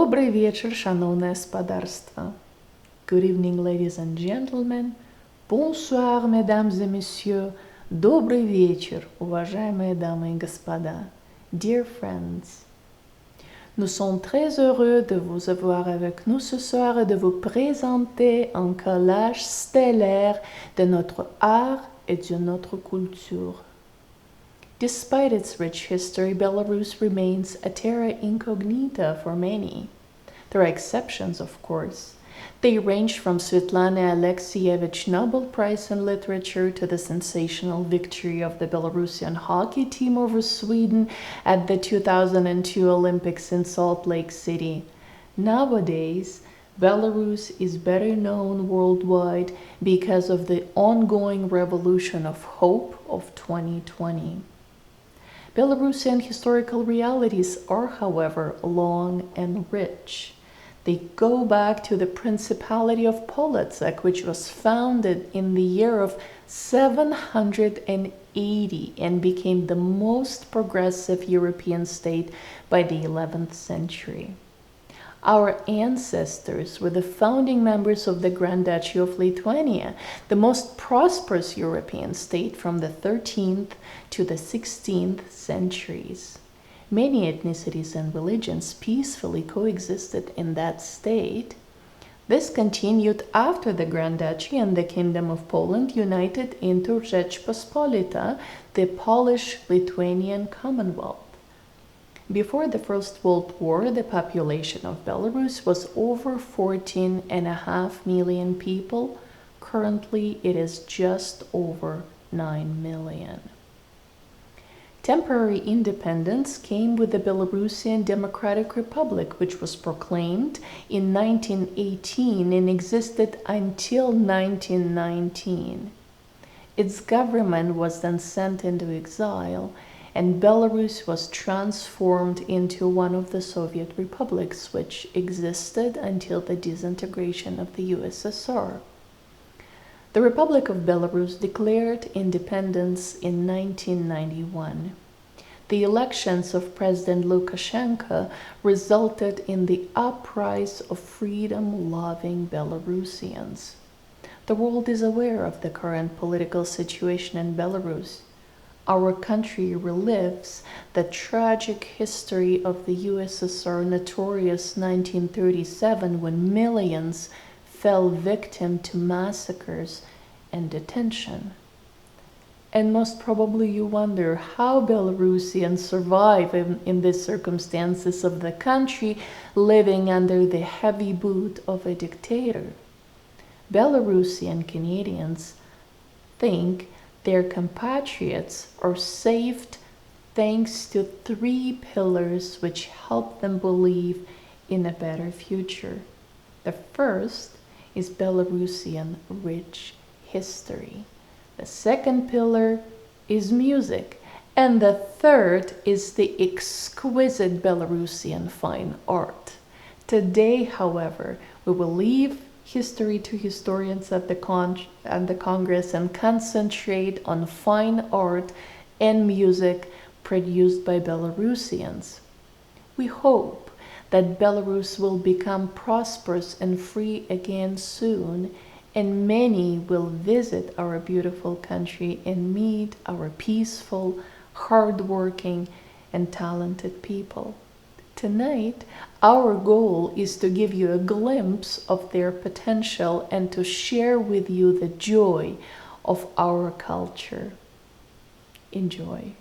Добрый вечер, шановное спадарство. Good evening, ladies and gentlemen. Bonsoir, mesdames et messieurs. Добрый вечер, уважаемые дамы и господа. Dear friends. Nous sommes très heureux de vous avoir avec nous ce soir et de vous présenter un collage stellaire de notre art et de notre culture. Despite its rich history, Belarus remains a terra incognita for many. There are exceptions, of course. They range from Svetlana Alexievich Nobel Prize in Literature to the sensational victory of the Belarusian hockey team over Sweden at the 2002 Olympics in Salt Lake City. Nowadays, Belarus is better known worldwide because of the ongoing revolution of hope of 2020. Belarusian historical realities are, however, long and rich. They go back to the Principality of Polotsk, which was founded in the year of 780 and became the most progressive European state by the 11th century. Our ancestors were the founding members of the Grand Duchy of Lithuania, the most prosperous European state from the 13th to the 16th centuries. Many ethnicities and religions peacefully coexisted in that state. This continued after the Grand Duchy and the Kingdom of Poland united into Rzeczpospolita, the Polish-Lithuanian Commonwealth. Before the First World War, the population of Belarus was over 14.5 million people. Currently, it is just over 9 million. Temporary independence came with the Belarusian Democratic Republic, which was proclaimed in 1918 and existed until 1919. Its government was then sent into exile, and Belarus was transformed into one of the Soviet republics, which existed until the disintegration of the USSR. The Republic of Belarus declared independence in 1991. The elections of President Lukashenko resulted in the uprise of freedom-loving Belarusians. The world is aware of the current political situation in Belarus. Our country relives the tragic history of the USSR notorious 1937 when millions fell victim to massacres and detention. And most probably you wonder how Belarusians survive in these circumstances of the country living under the heavy boot of a dictator. Belarusian Canadians think their compatriots are saved thanks to three pillars which help them believe in a better future. The first is Belarusian rich history. The second pillar is music. And the third is the exquisite Belarusian fine art. Today, however, we will leave history to historians at the Congress and concentrate on fine art and music produced by Belarusians. We hope that Belarus will become prosperous and free again soon, and many will visit our beautiful country and meet our peaceful, hardworking, and talented people. Tonight, our goal is to give you a glimpse of their potential and to share with you the joy of our culture. Enjoy.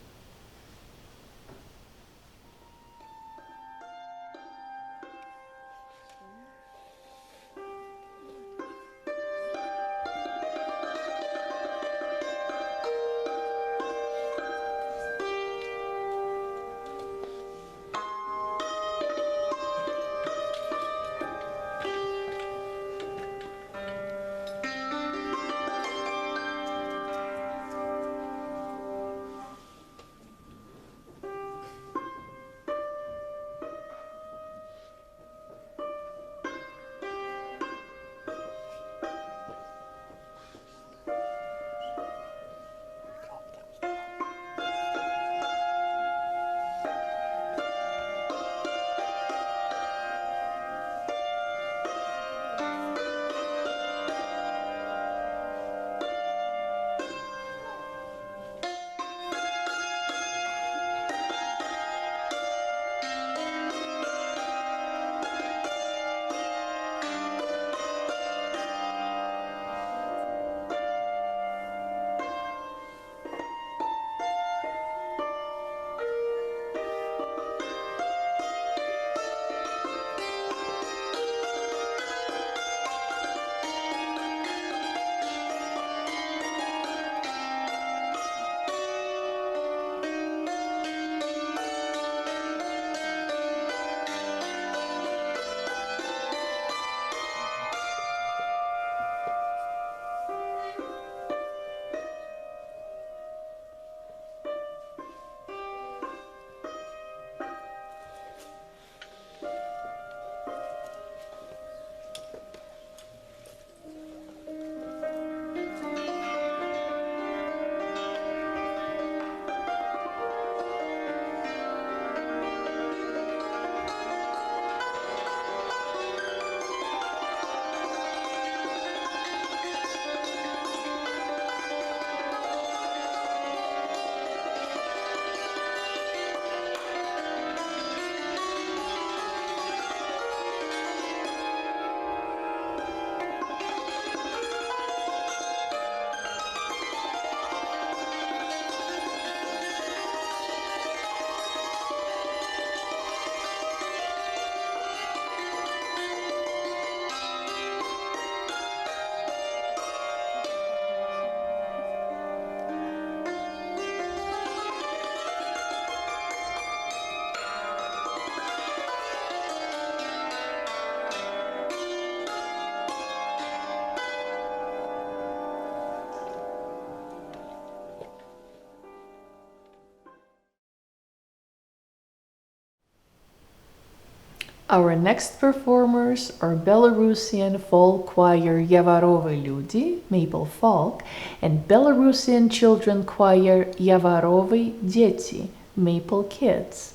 Our next performers are Belarusian folk choir Yavarovy Люди, Maple Folk, and Belarusian children choir Yavarovy Deti, Maple Kids.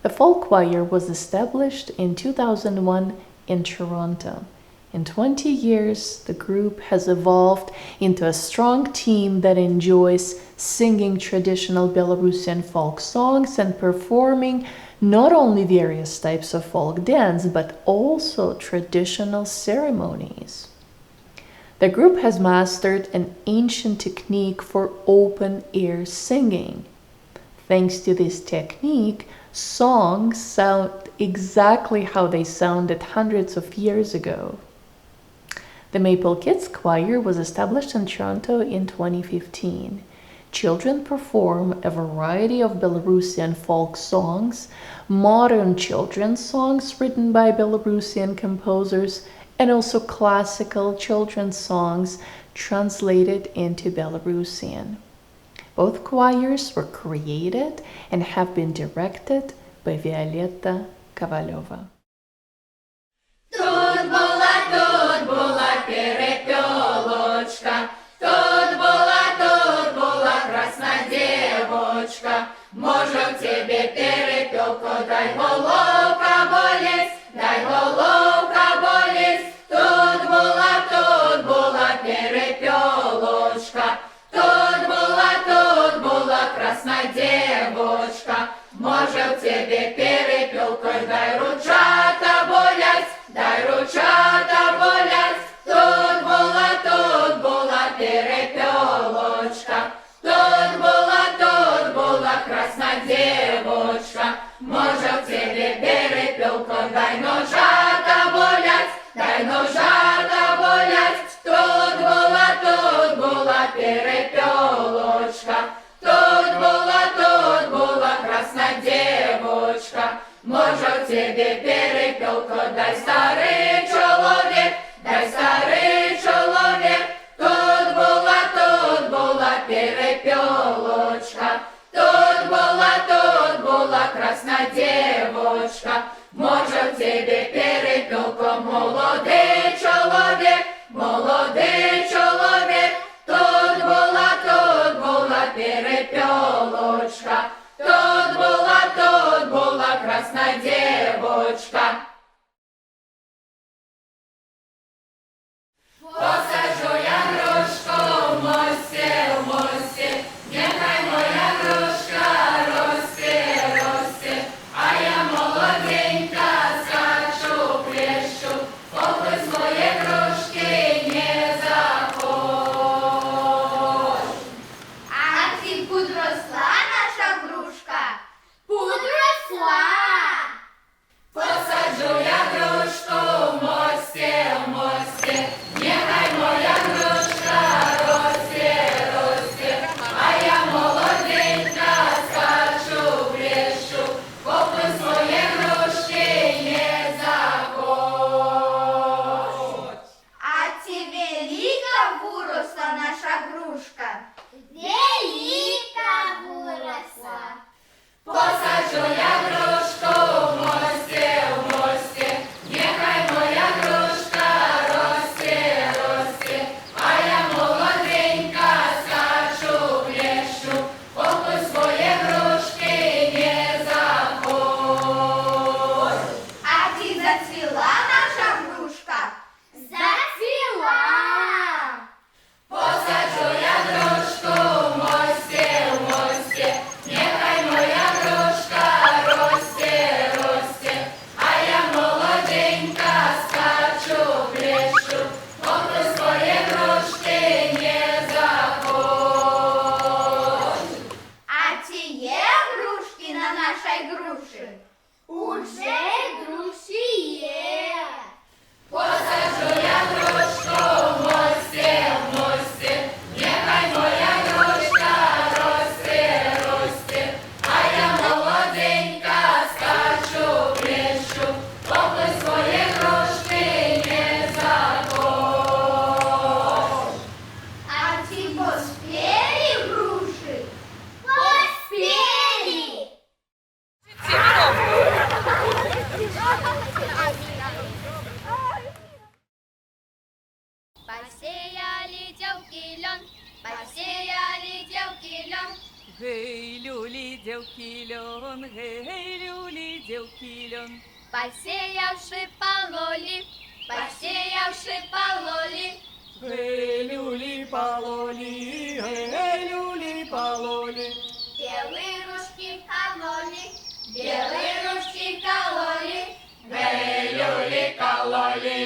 The folk choir was established in 2001 in Toronto. In 20 years, the group has evolved into a strong team that enjoys singing traditional Belarusian folk songs and performing not only various types of folk dance, but also traditional ceremonies. The group has mastered an ancient technique for open-air singing. Thanks to this technique, songs sound exactly how they sounded hundreds of years ago. The Maple Kids Choir was established in Toronto in 2015. Children perform a variety of Belarusian folk songs, modern children's songs written by Belarusian composers, and also classical children's songs translated into Belarusian. Both choirs were created and have been directed by Violetta Kovaleva. Тут була перепелочка, тут була красная девочка. Может тебе перепелку, дай головка болеть, дай головка болеть. Тут була перепелочка, тут була красная девочка. Может тебе перепелку, дай ручата болять, дай ручата болять. Тут була перепелочка, тут була красная девочка. Может тебе перепелку, дай ножата болять, дай ножата болять. Тут була перепелочка, тут була красная девочка. Может тебе перепелку, дай старый человек, дай старый человек. Тут була перепелочка, тут була красная девочка. Может тебе перепелку, молодой человек, молодой человек. Тут була перепелочка, тут була красная девочка. Посажу я грушку в мосте, нехай моя грушка росте, а я молоденька скачу, плещу, попри Гей, люлі, дівки, льон, гей, люлі, дівки, льон. Посіявши пололі, посіявши пололі, Гей, люлі, пололі, гей, люлі, пололі. білі рушки кололі, білі рушки кололі, гей-люлі кололі,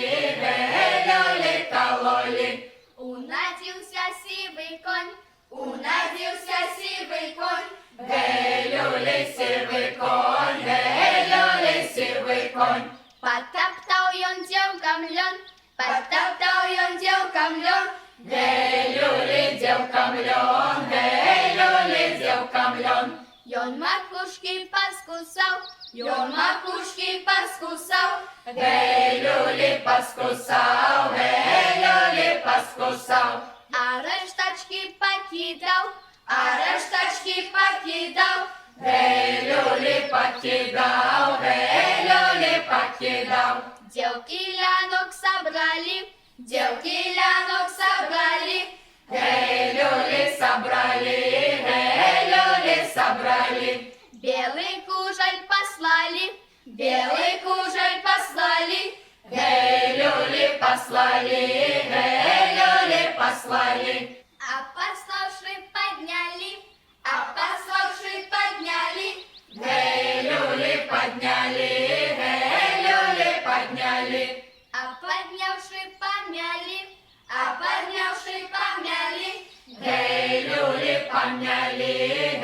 гей-люлі кололі. Унадівся сивий конь, унадівся сивий конь, гей-люлі сивий конь, гей-люлі сивий конь. Потоптав он дівкам льон, потоптав он дівкам льон, гей-люлі дівкам льон, гей-люлі дівкам льон. Йон макушки поскусав, йон макушки поскусав, гей-люлі поскусав, гей-люлі поскусав. А рештачки покидав, а рештачки покидав, гей-люлі покидав, гей-люлі покидав. Девки лянок собрали, девки лянок собрали, гей-люлі собрали, гей-люлі собрали. Белый кужель послали, белый кужель послали, гей-люлі послали, гей-люлі послали. А пославши подняли, а пославши подняли, гей-люлі подняли, гей-люлі подняли. А поднявши помяли, а поднявши помяли, гей-люлі помяли,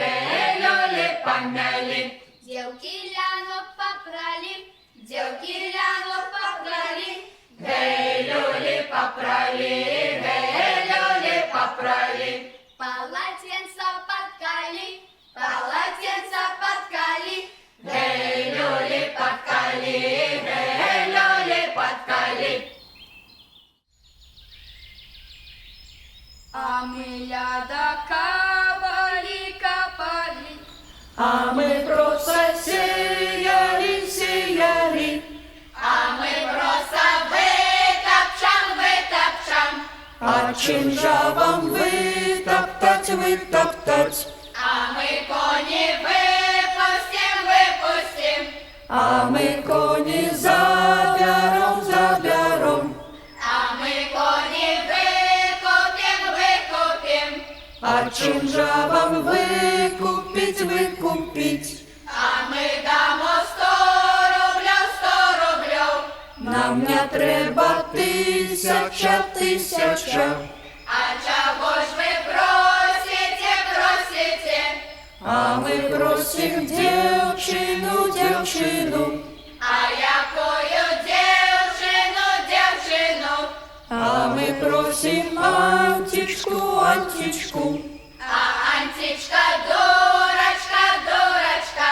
гей-люлі помяли. Девки лянок попрали, девки лянок попрали, гей-люлі попрали, гей-люлі попрали. Полотенца подкали, полотенца подкали, гей-люлі подкали, гей-люлі подкали. А ми ляда капали, капали. А ми просто сіяли, сіяли, А ми просто витопчам, витопчам, а чинжавам витоптать, витоптать. а ми коні випустим, випустим, А ми коні забяром, забяром, а ми коні викупим, викупим, а чинжавам викупить, викупить. а ми дамо 100 рублів, 100 рублів. Нам не треба тисяча, тисяча, А чого ж ви просите, просите? а ми просим дівчину, дівчину, А якою дівчину, дівчину? а ми просим античку, античку, А Античка дурочка, дурочка,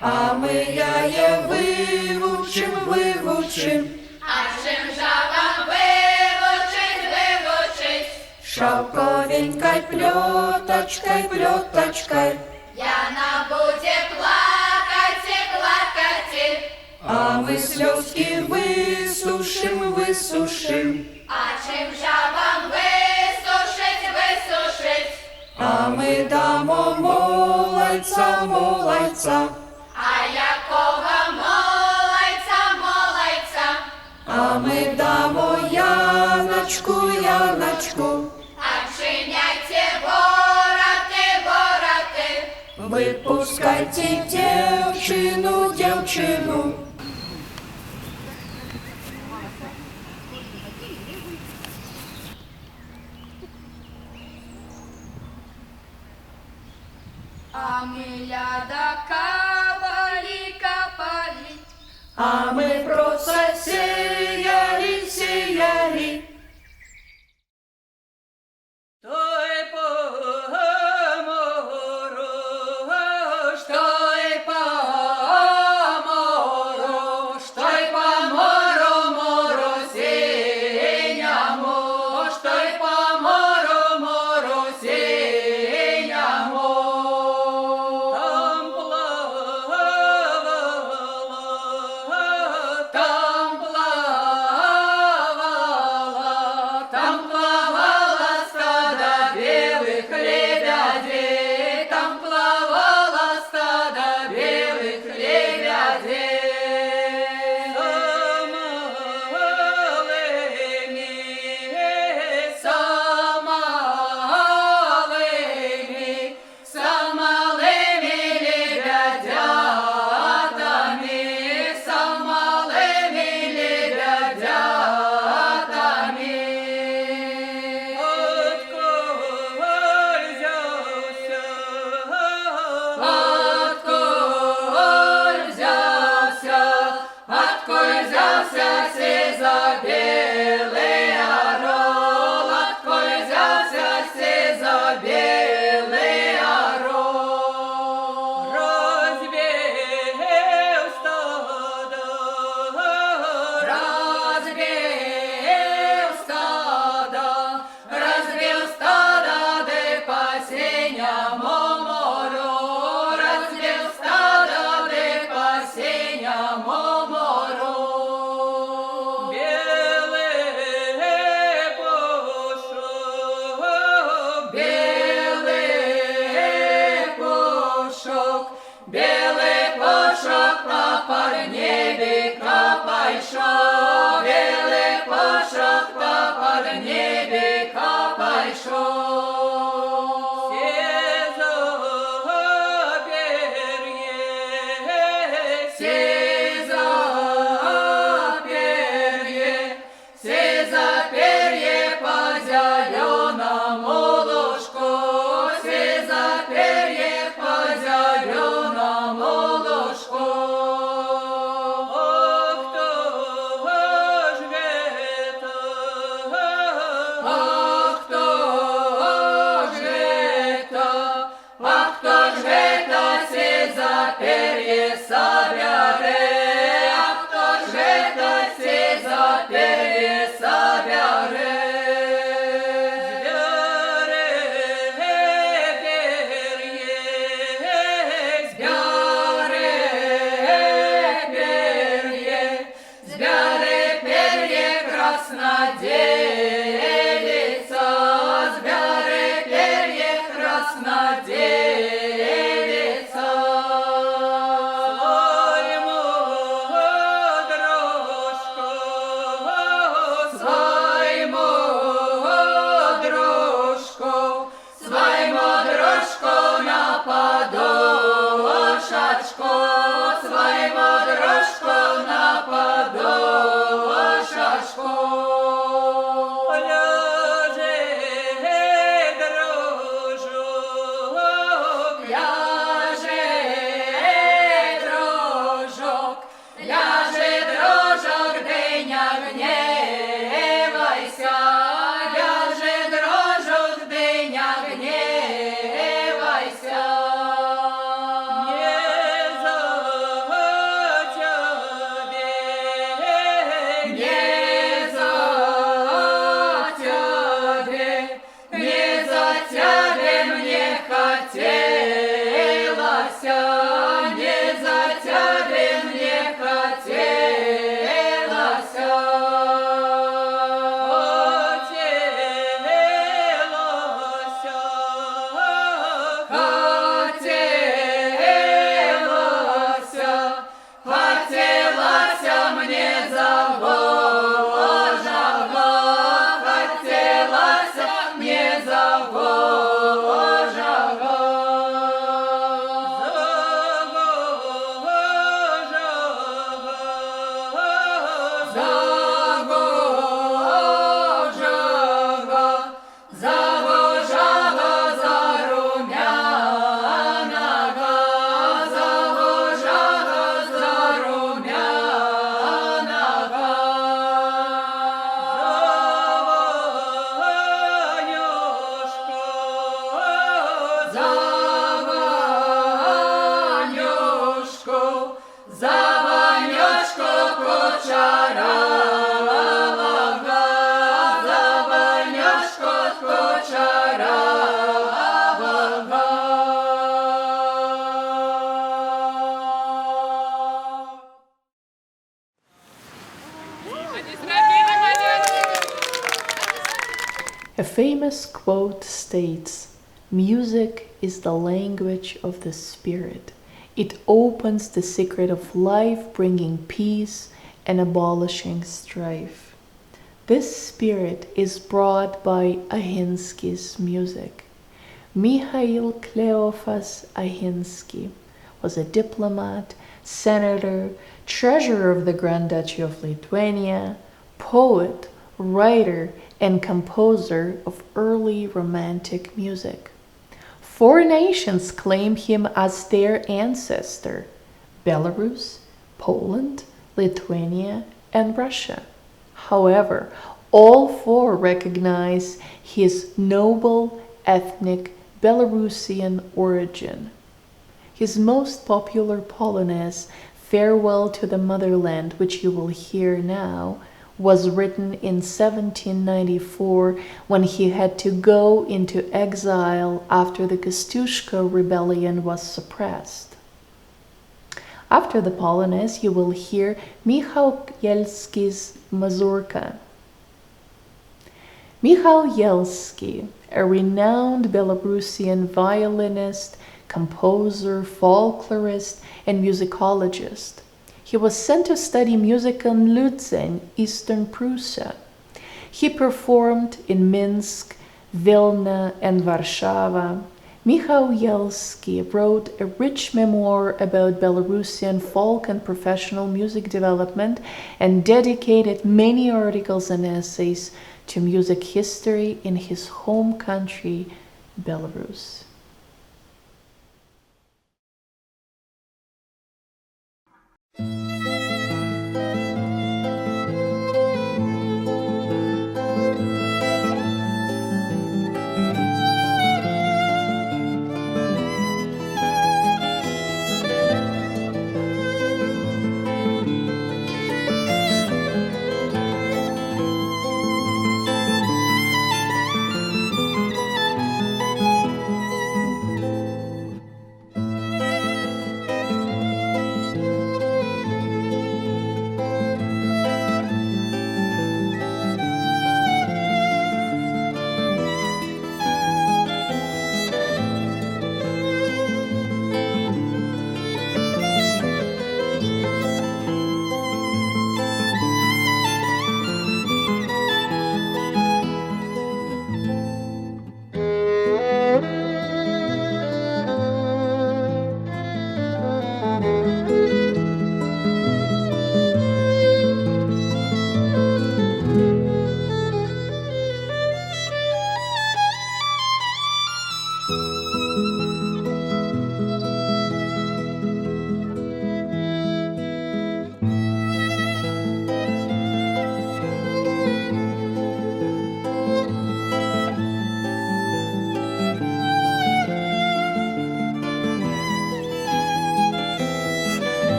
а ми яє вивучим, вивучим. а чим жаба вивучить, вивучить? Шовковенькой плеточкой, плеточкой, Яна буде плакати, плакати, а мы слезки высушим, высушим, а чим жабам висушить, висушить? а мы дамо молодца, молодца, А якого молодця, молодця? а мы дамо Яночку, Яночку. А чиняйте вороти, вороти, Выпускайте девчину, девчину. А ми ляда капали, капали. А мы просто сеяли, сеяли. Той поморож, той поморож, той помороморосіння мож, той помороморосіння мож. Там взявся си за білий орол, отколь взявся си за білий орол. Розвів стадо, Разбил стадо, де пасіння мору, разбил стадо, де пасіння мору. білий пошук, Білий пошок на парнєві капайшов, білий пошок на парнєві капайшов. сізо пер'є, Сиза перье по зеленому лужку, сиза перье по зеленому лужку. хто ж вето, Хто ж это, сиза перье собере, хто ж это, сиза перье собере. Збяре перье, краснодевица, збяре перье, краснодевица. Свойму дружку на подушечку, свойму дружку на подушечку. Ляже дружок, деня гневайся, ляже дружок, деня гневайся. Не за тебе мне хотелось, не за тебе мне хотелось. Хотелось мне загожего, хотелось мне загожего. Загожего, зарумяного, загожего, зарумяного. Заванюшку кучерового, заванюшку кучерового. A famous quote states, "Music is the language of the spirit. It opens the secret of life, bringing peace and abolishing strife." This spirit is brought by Ahinsky's music. Mikhail Kleofas Ahinsky was a diplomat, senator, treasurer of the Grand Duchy of Lithuania, poet, writer, and composer of early Romantic music. 4 nations claim him as their ancestor: Belarus, Poland, Lithuania, and Russia. However, all four recognize his noble ethnic Belarusian origin. His most popular Polonaise, Farewell to the Motherland, which you will hear now, was written in 1794 when he had to go into exile after the Kostushko rebellion was suppressed. After the Polonaise, you will hear Michał Jelski's Mazurka. Michał Jelski, a renowned Belarusian violinist, composer, folklorist, and musicologist. He was sent to study music in Lutzen, Eastern Prussia. He performed in Minsk, Vilna, and Warsaw. Michał Jelski wrote a rich memoir about Belarusian folk and professional music development and dedicated many articles and essays to music history in his home country, Belarus.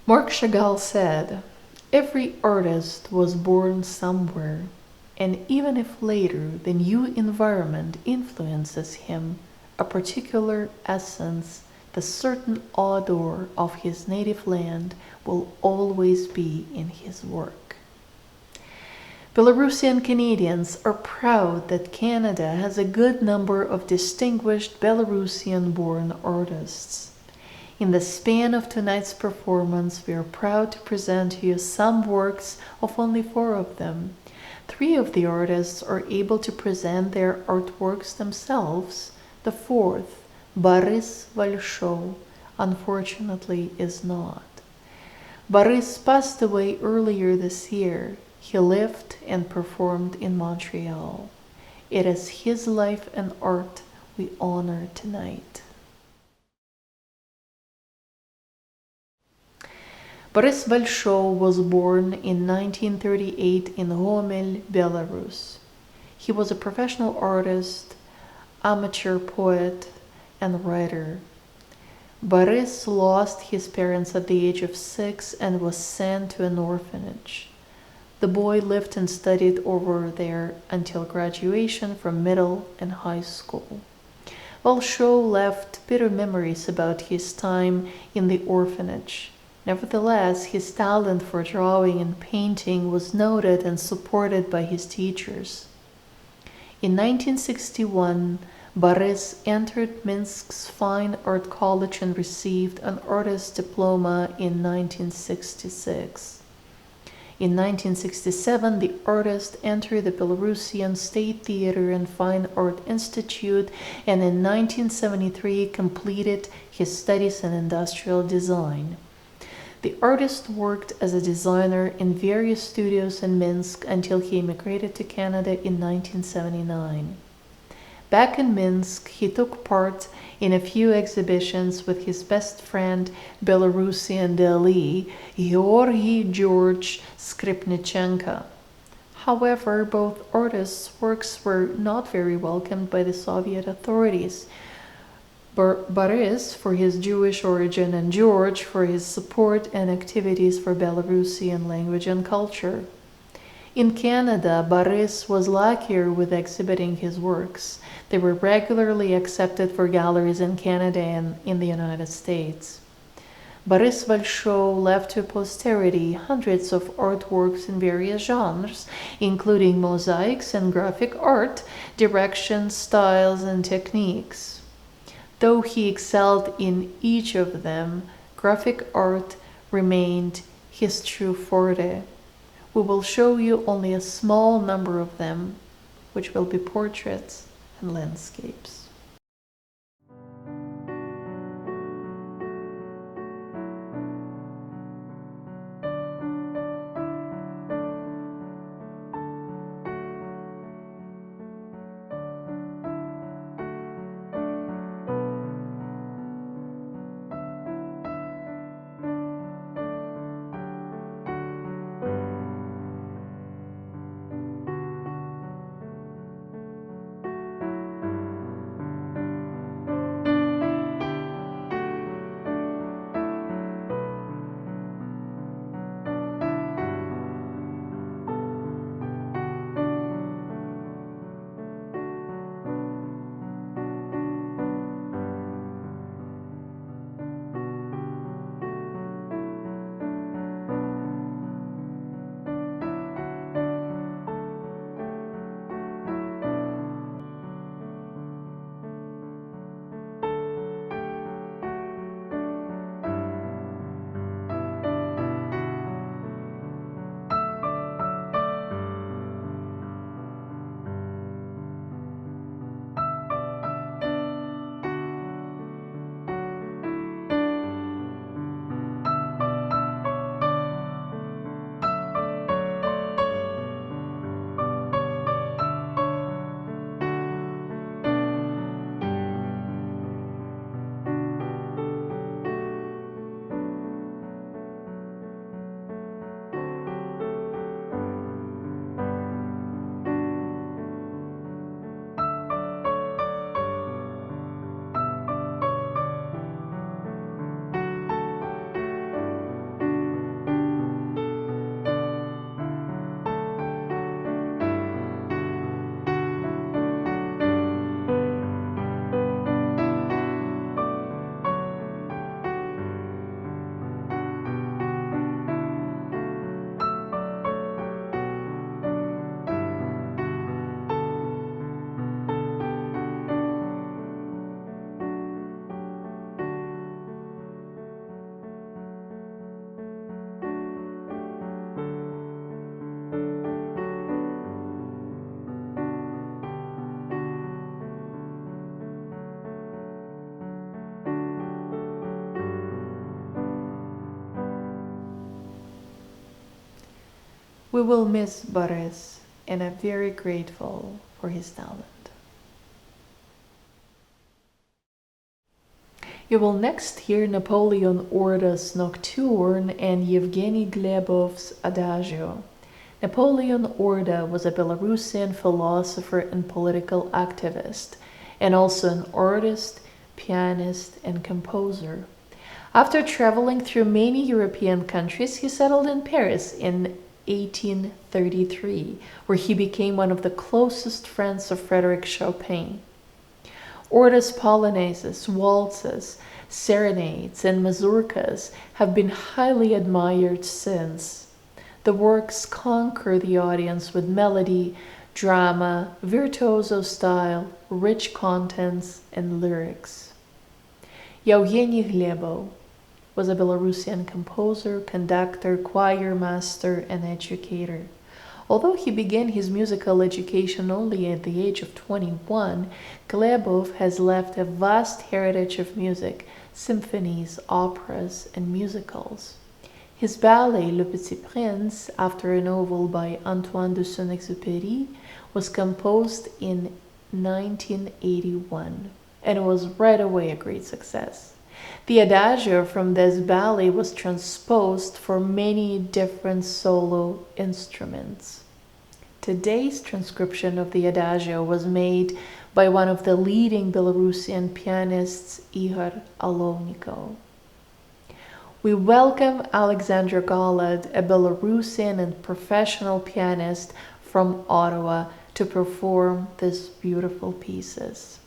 Marc Chagall said, "Every artist was born somewhere, and even if later the new environment influences him, a particular essence, the certain odor of his native land will always be in his work." Belarusian Canadians are proud that Canada has a good number of distinguished Belarusian-born artists. In the span of tonight's performance, we are proud to present to you some works of only 4 of them. 3 of the artists are able to present their artworks themselves. The 4th, Boris Valshov, unfortunately is not. Boris passed away earlier this year. He lived and performed in Montreal. It is his life and art we honor tonight. Boris Valshov was born in 1938 in Gomel, Belarus. He was a professional artist, amateur poet, and writer. Boris lost his parents at the age of 6 and was sent to an orphanage. The boy lived and studied over there until graduation from middle and high school. Valshov left bitter memories about his time in the orphanage. Nevertheless, his talent for drawing and painting was noted and supported by his teachers. In 1961, Boris entered Minsk's Fine Art College and received an artist's diploma in 1966. In 1967, the artist entered the Belarusian State Theater and Fine Art Institute, and in 1973 completed his studies in industrial design. The artist worked as a designer in various studios in Minsk until he immigrated to Canada in 1979. Back in Minsk, he took part in a few exhibitions with his best friend, Belarusian Dali, Georgy George Skripnichenko. However, both artists' works were not very welcomed by the Soviet authorities. Boris for his Jewish origin and George for his support and activities for Belarusian language and culture. In Canada, Boris was luckier with exhibiting his works. They were regularly accepted for galleries in Canada and in the United States. Boris Valshov left to posterity hundreds of artworks in various genres, including mosaics and graphic art, directions, styles, and techniques. Though he excelled in each of them, graphic art remained his true forte. We will show you only a small number of them, which will be portraits and landscapes. We will miss Boris and are very grateful for his talent. You will next hear Napoleon Orda's Nocturne and Yevgeny Glebov's Adagio. Napoleon Orda was a Belarusian philosopher and political activist, and also an artist, pianist, and composer. After traveling through many European countries, he settled in Paris in 1833, where he became one of the closest friends of Frédéric Chopin. Orda's polonaises, waltzes, serenades, and mazurkas have been highly admired since. The works conquer the audience with melody, drama, virtuoso style, rich contents, and lyrics. Yevgeny Glebov was a Belarusian composer, conductor, choir master, and educator. Although he began his musical education only at the age of 21, Glebov has left a vast heritage of music, symphonies, operas, and musicals. His ballet Le Petit Prince, after a novel by Antoine de Saint-Exupéry, was composed in 1981 and was right away a great success. The Adagio from this ballet was transposed for many different solo instruments. Today's transcription of the Adagio was made by one of the leading Belarusian pianists, Ihor Alovnikov. We welcome Alexandra Golod, a Belarusian and professional pianist from Ottawa, to perform these beautiful pieces.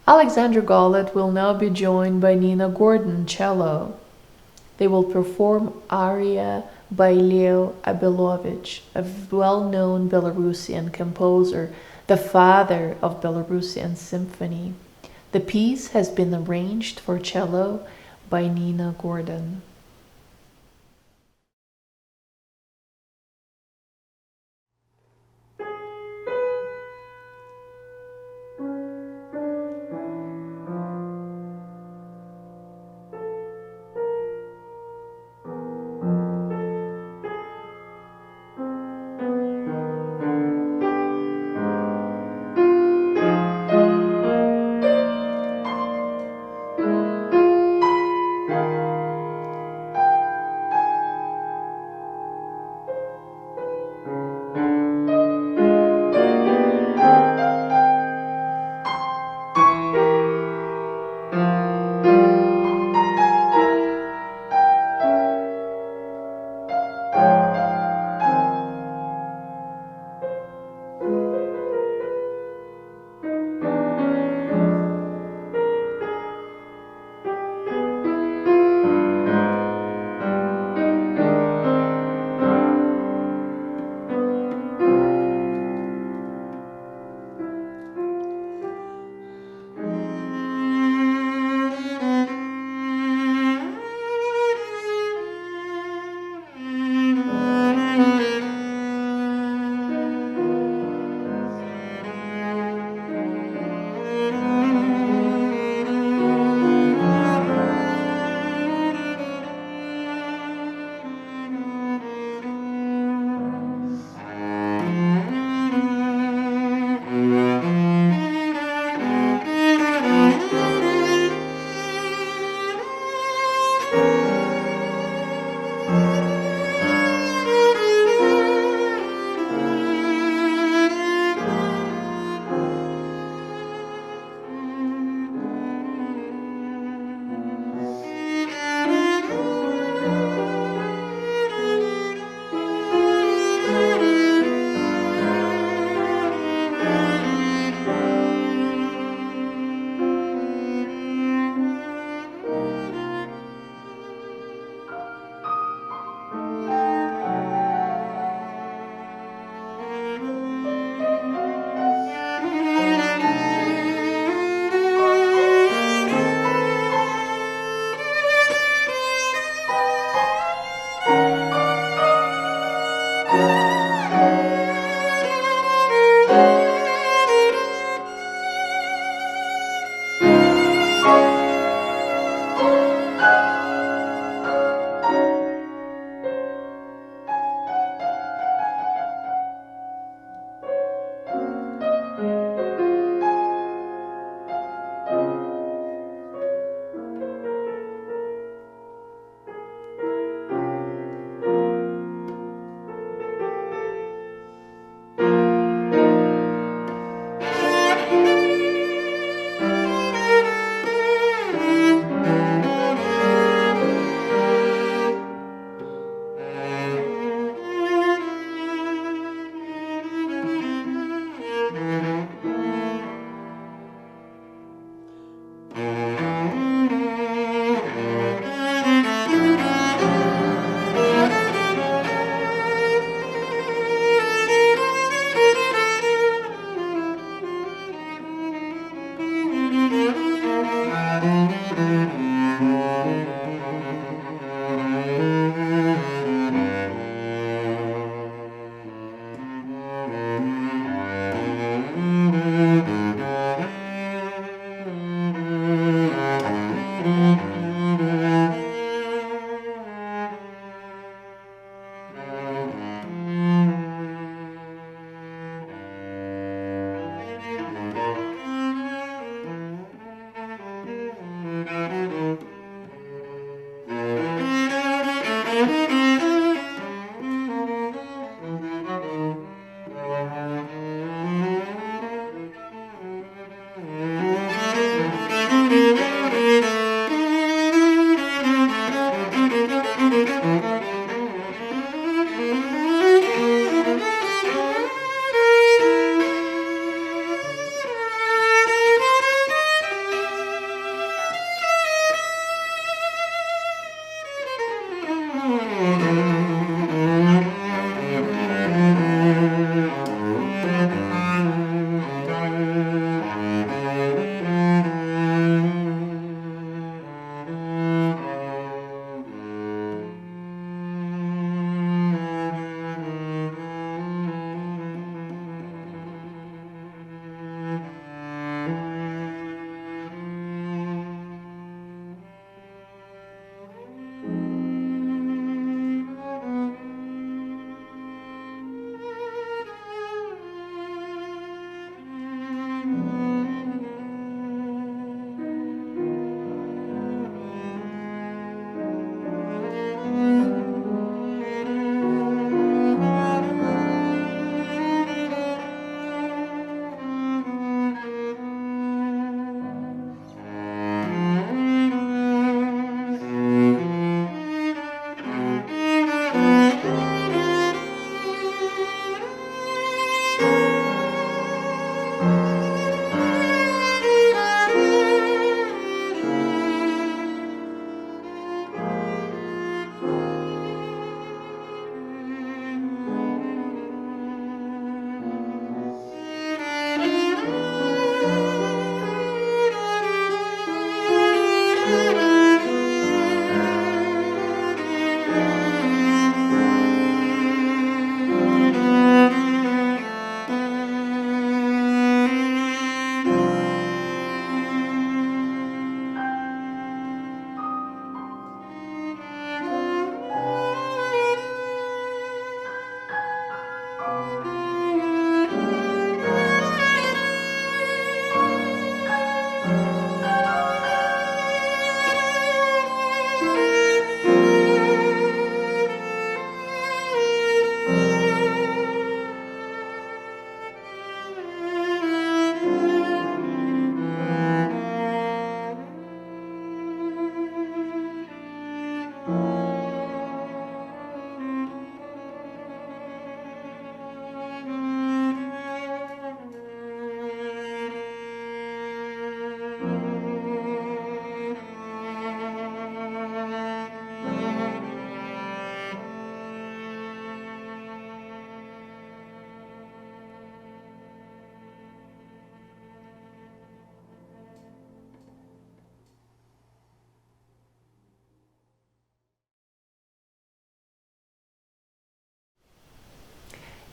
Alexander Gollett will now be joined by Nina Gordon, cello. They will perform aria by Leo Abelovich, a well-known Belarusian composer, the father of Belarusian symphony. The piece has been arranged for cello by Nina Gordon.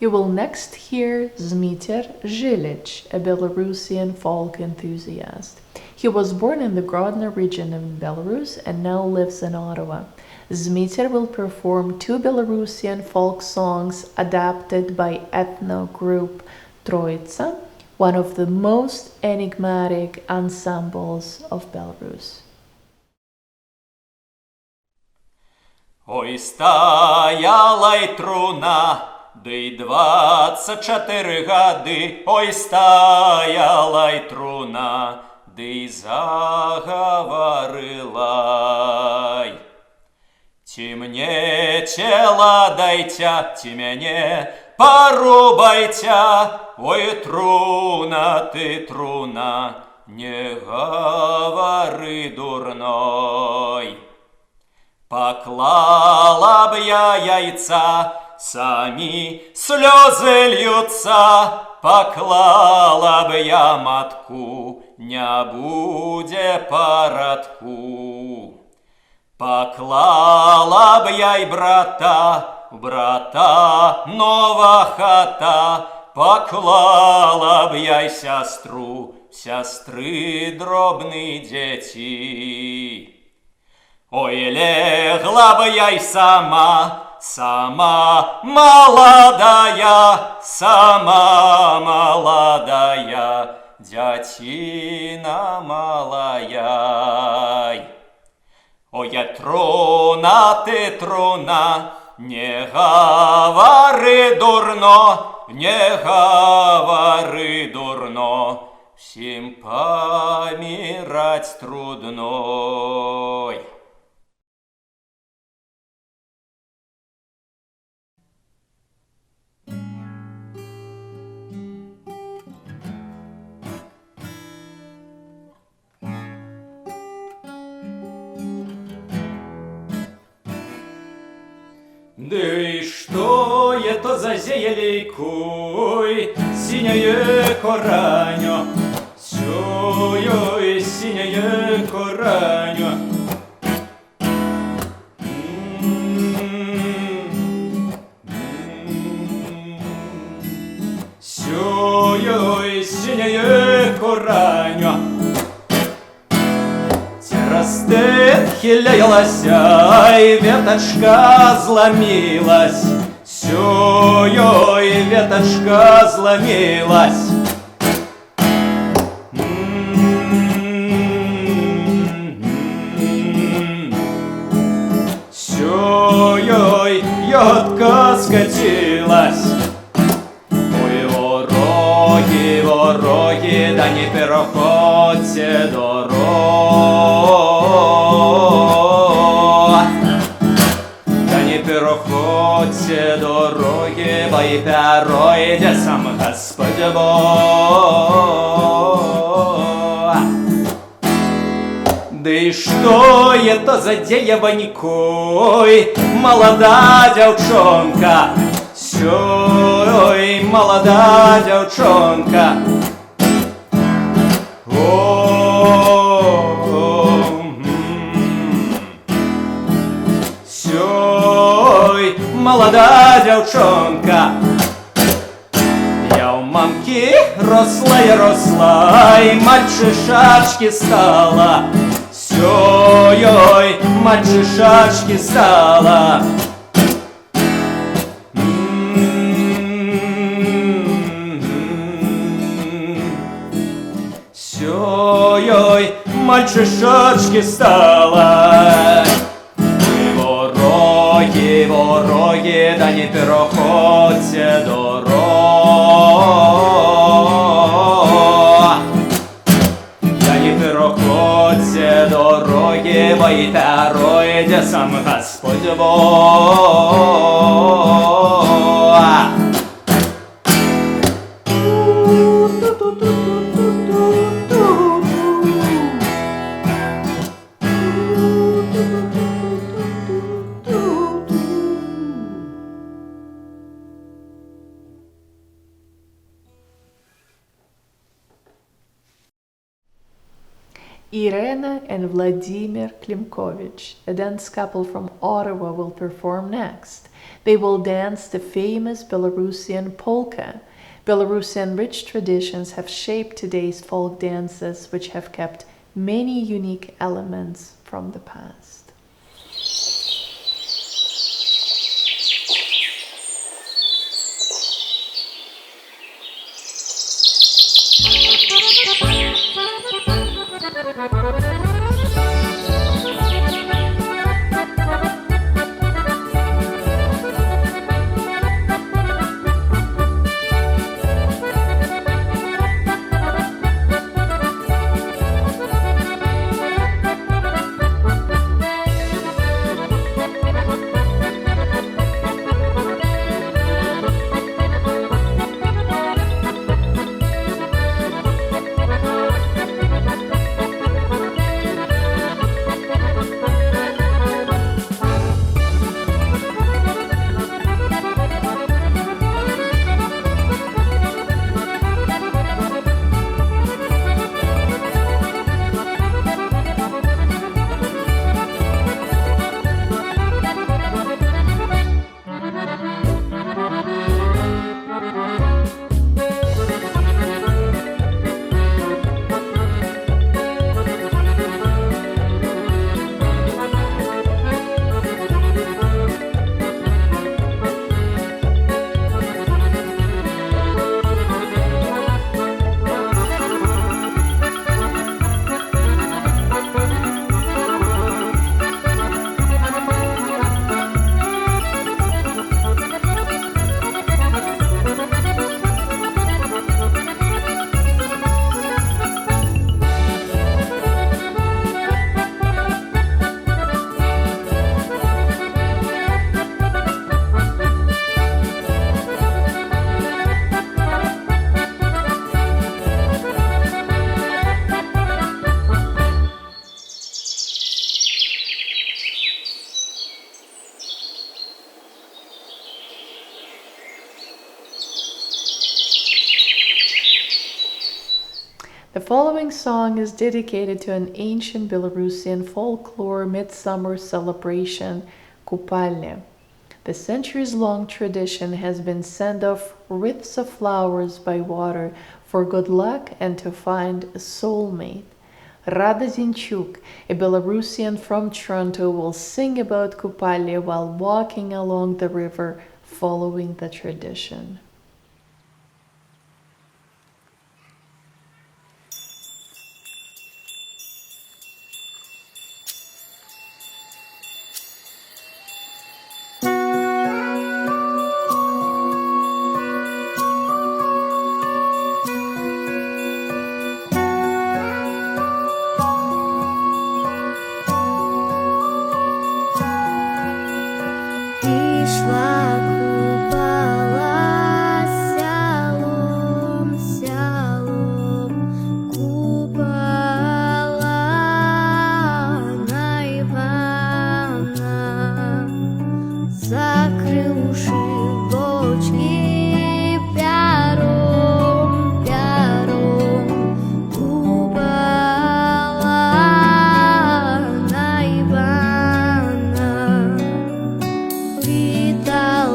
You will next hear Zmiter Zhilic, a Belarusian folk enthusiast. He was born in the Grodno region of Belarus and now lives in Ottawa. Zmiter will perform two Belarusian folk songs adapted by ethno group Troitsa, one of the most enigmatic ensembles of Belarus. Ой, стояла й труна, ды 24 гады. Ой, стояла й труна, ды заговорила. Ті мне тело дайте, ті мяне порубайте. Ой, труна, ты труна, не говори дурной. Поклала б я яйца, самі сльози льються. Поклала б я матку, не буде парадку. Поклала б я й брата, нова хата. Поклала б я й сестру, сестри дробні діти. Ой, легла бы я и сама молодая, дятина малая. Ой, труна, ты труна, не говори дурно, всем помирать трудной. Да и что это за зелейкой, синее кораньо, сёй синее кораньо. Сёй синее кораньо. Растет, хиляялась, и веточка зломилась. Сёй веточка зломилась. Сёй ягодка скатилась. Ой, вороги, да не переходьте дорогу. Переходьте дороги, бо и пройдет сам Господь Бог. Да и что это за девонькой, молода девчонка, сёй молода девчонка. Молода девчонка, я у мамки росла, и мальчишачки стала. Сёй, мальчишачки стала. Сёй, мальчишачки стала. Вороги, да не переходьте дорог. Да не переходьте дороги, бо и пройде сам Господь Бог. Irena and Vladimir Klimkovich, a dance couple from Ottawa, will perform next. They will dance the famous Belarusian polka. Belarusian rich traditions have shaped today's folk dances, which have kept many unique elements from the past. The following song is dedicated to an ancient Belarusian folklore midsummer celebration, Kupale. The centuries-long tradition has been sent off wreaths of flowers by water for good luck and to find a soulmate. Rada Zinchuk, a Belarusian from Toronto, will sing about Kupale while walking along the river following the tradition. Пішла Купала сялом, сялом, Купала на Івана, закривши очі пяром, пяром, Купала на Івана. Вітала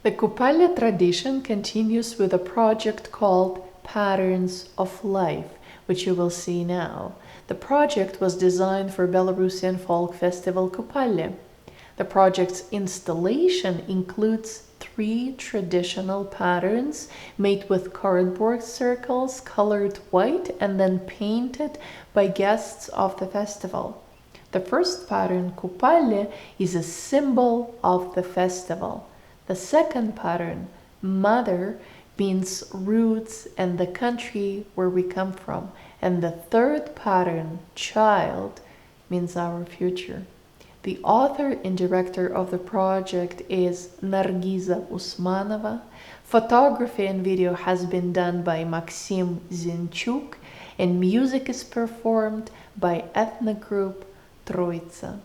The Kupale tradition continues with a project called Patterns of Life, which you will see now. The project was designed for Belarusian folk festival Kupale. The project's installation includes 3 traditional patterns made with cardboard circles colored white and then painted by guests of the festival. The first pattern, Kupale, is a symbol of the festival. The second pattern, Mother, means roots and the country where we come from. And the third pattern, Child, means our future. The author and director of the project is Nargiza Usmanova. Photography and video has been done by Maxim Zinchuk, and music is performed by ethnic group Troitsa.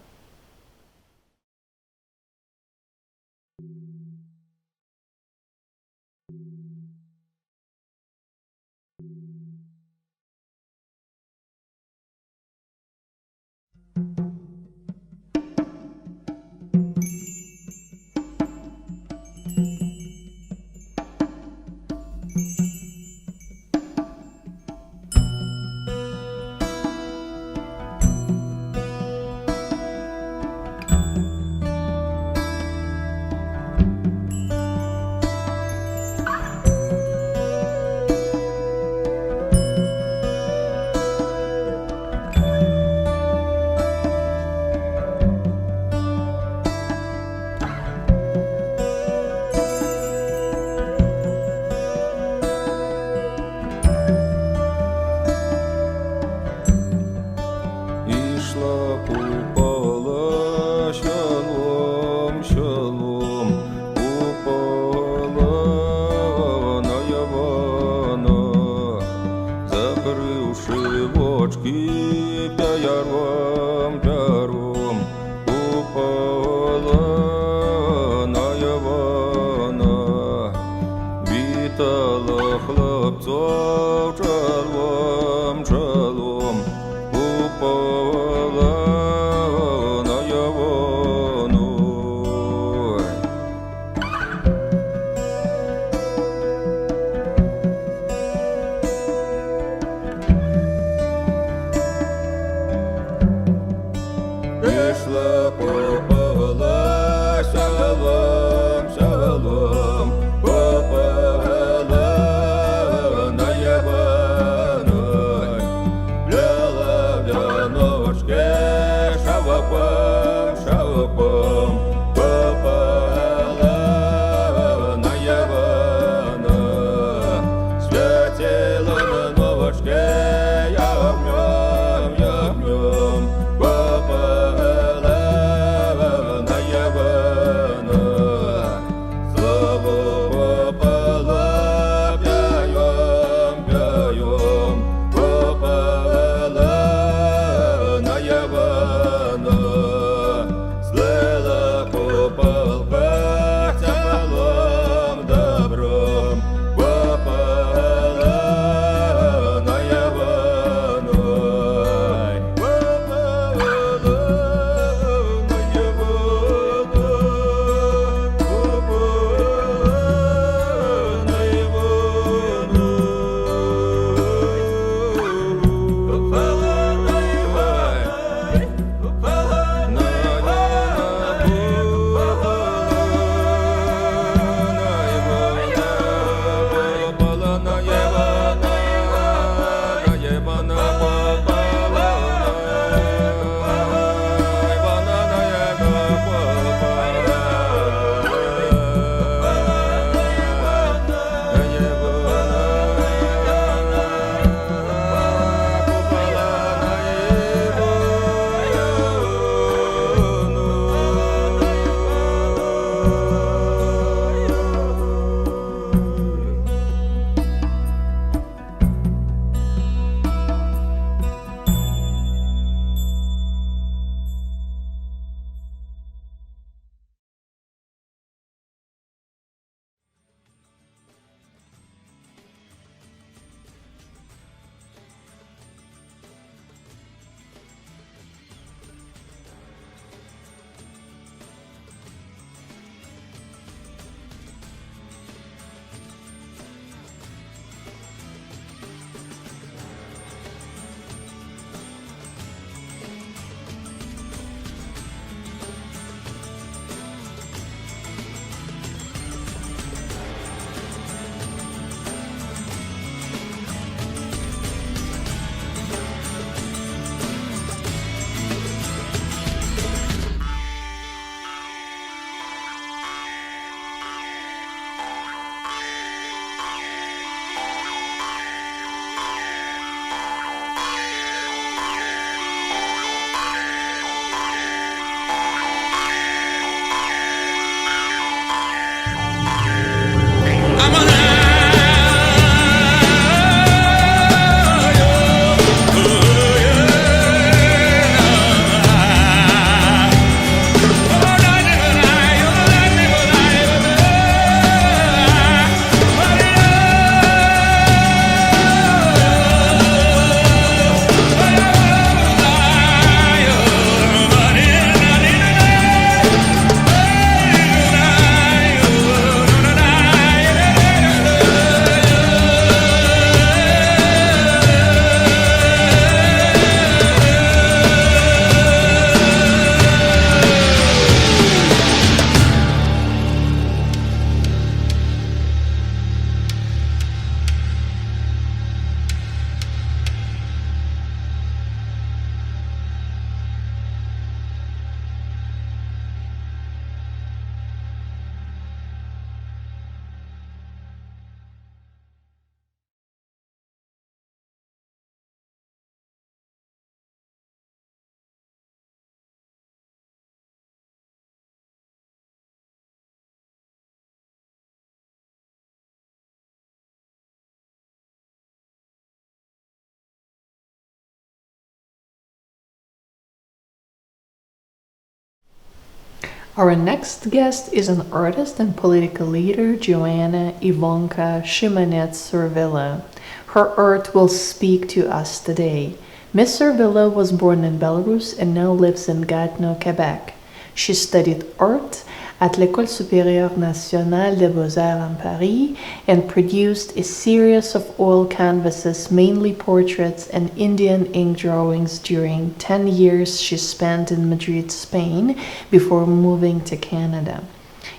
Our next guest is an artist and political leader, Joanna Ivanka Shimanets-Servilla. Her art will speak to us today. Miss Servilla was born in Belarus and now lives in Gatineau, Quebec. She studied art at l'École supérieure nationale des beaux-arts in Paris and produced a series of oil canvases, mainly portraits and Indian ink drawings during 10 years she spent in Madrid, Spain, before moving to Canada.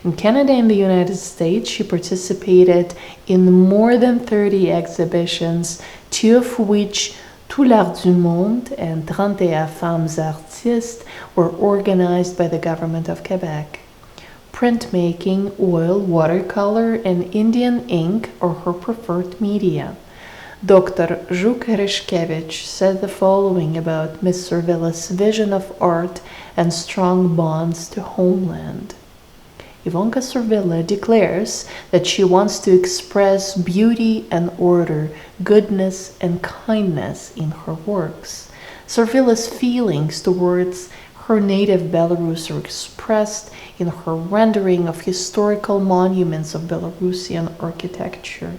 In Canada and the United States, she participated in more than 30 exhibitions, 2 of which, Tout l'art du monde and 31 femmes artistes, were organized by the government of Quebec. Printmaking, oil, watercolor, and Indian ink are her preferred media. Dr. Zhuk Herishkevich said the following about Miss Servilla's vision of art and strong bonds to homeland. Ivanka Servilla declares that she wants to express beauty and order, goodness and kindness in her works. Servilla's feelings towards her native Belarus are expressed in her rendering of historical monuments of Belarusian architecture.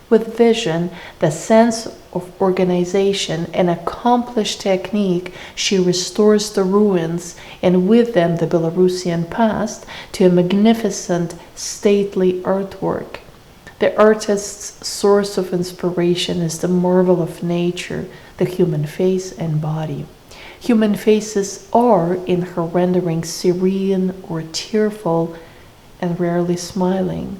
With vision, the sense of organization, and accomplished technique, she restores the ruins and with them the Belarusian past to a magnificent, stately artwork. The artist's source of inspiration is the marvel of nature, the human face and body. Human faces are, in her rendering, serene or tearful and rarely smiling.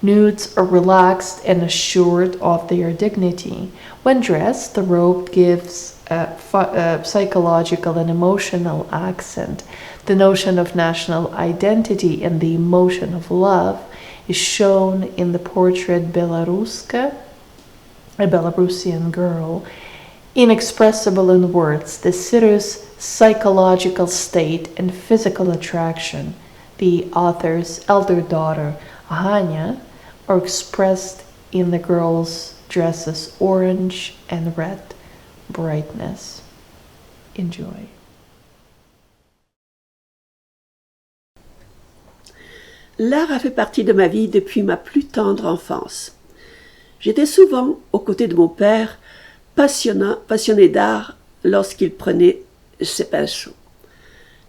Nudes are relaxed and assured of their dignity. When dressed, the robe gives a psychological and emotional accent. The notion of national identity and the emotion of love is shown in the portrait Belaruska, a Belarusian girl. Inexpressible in words, the sitter's psychological state and physical attraction, the author's elder daughter, Ahania, are expressed in the girl's dresses' orange and red brightness. Enjoy. L'art a fait partie de ma vie depuis ma plus tendre enfance. J'étais souvent aux côtés de mon père, passionné d'art lorsqu'il prenait ses pinceaux.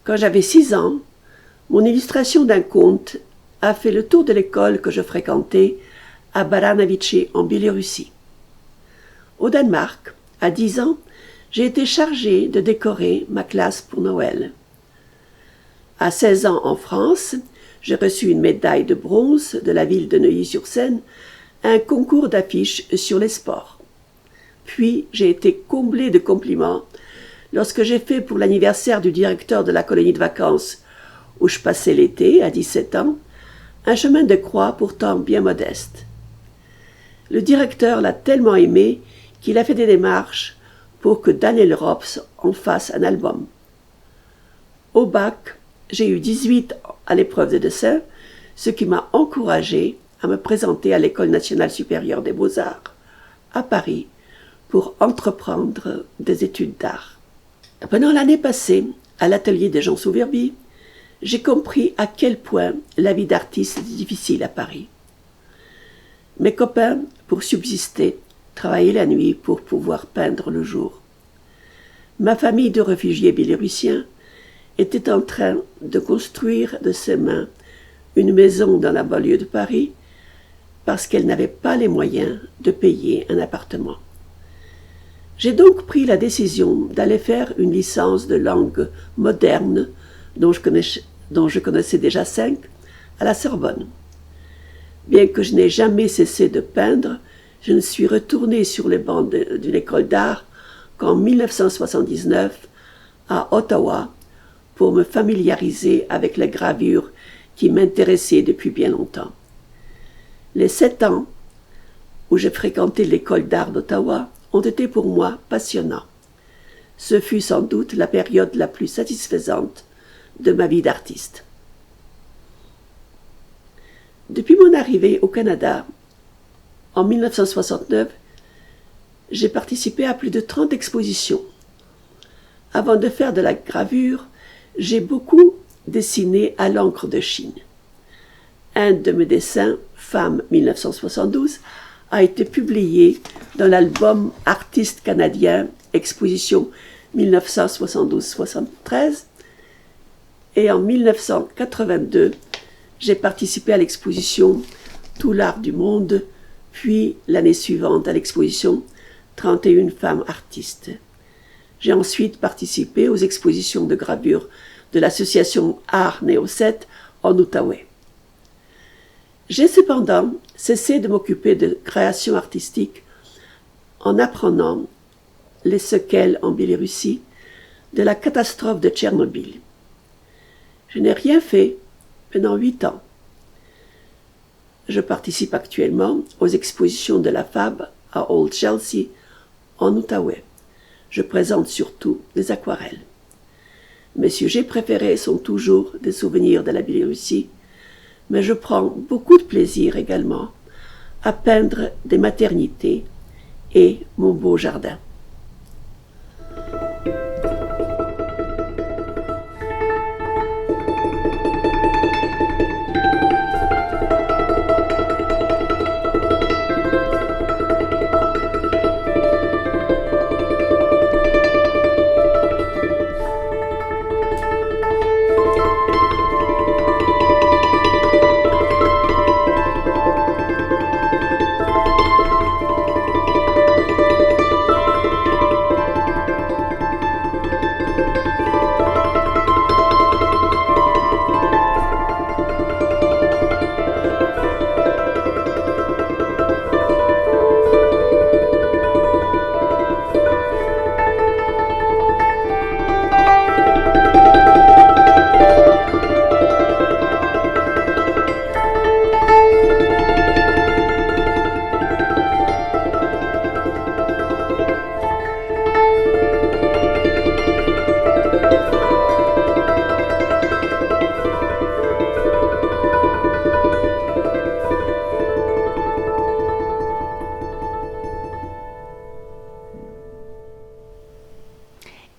Quand j'avais 6 ans, mon illustration d'un conte a fait le tour de l'école que je fréquentais à Baranovice en Biélorussie. Au Danemark, à 10 ans, j'ai été chargée de décorer ma classe pour Noël. À 16 ans en France, j'ai reçu une médaille de bronze de la ville de Neuilly-sur-Seine à un concours d'affiches sur les sports. Puis j'ai été comblée de compliments lorsque j'ai fait pour l'anniversaire du directeur de la colonie de vacances où je passais l'été, à 17 ans, un chemin de croix pourtant bien modeste. Le directeur l'a tellement aimé qu'il a fait des démarches pour que Daniel Rops en fasse un album. Au bac, j'ai eu 18 à l'épreuve de dessin, ce qui m'a encouragé à me présenter à l'École nationale supérieure des beaux-arts, à Paris, pour entreprendre des études d'art. Pendant l'année passée, à l'atelier de Jean Souverbi, j'ai compris à quel point la vie d'artiste est difficile à Paris. Mes copains, pour subsister, travaillaient la nuit pour pouvoir peindre le jour. Ma famille de réfugiés biélorussiens était en train de construire de ses mains une maison dans la banlieue de Paris parce qu'elle n'avait pas les moyens de payer un appartement. J'ai donc pris la décision d'aller faire une licence de langue moderne dont je connaissais déjà 5 à la Sorbonne. Bien que je n'ai jamais cessé de peindre, je ne suis retournée sur les bancs d'une école d'art qu'en 1979 à Ottawa pour me familiariser avec la gravure qui m'intéressait depuis bien longtemps. Les 7 ans où j'ai fréquenté l'école d'art d'Ottawa ont été pour moi passionnants. Ce fut sans doute la période la plus satisfaisante de ma vie d'artiste. Depuis mon arrivée au Canada, en 1969, j'ai participé à plus de 30 expositions. Avant de faire de la gravure, j'ai beaucoup dessinés à l'encre de Chine. Un de mes dessins, Femme 1972, a été publié dans l'album Artistes canadiens, exposition 1972-73, et en 1982, j'ai participé à l'exposition Tout l'art du monde, puis l'année suivante à l'exposition 31 femmes artistes. J'ai ensuite participé aux expositions de gravure de l'association Art Néo-7 en Outaouais. J'ai cependant cessé de m'occuper de création artistique en apprenant les séquelles en Biélorussie de la catastrophe de Tchernobyl. Je n'ai rien fait pendant 8 ans. Je participe actuellement aux expositions de la FAB à Old Chelsea, en Outaouais. Je présente surtout des aquarelles. Mes sujets préférés sont toujours des souvenirs de la Biélorussie, mais je prends beaucoup de plaisir également à peindre des maternités et mon beau jardin.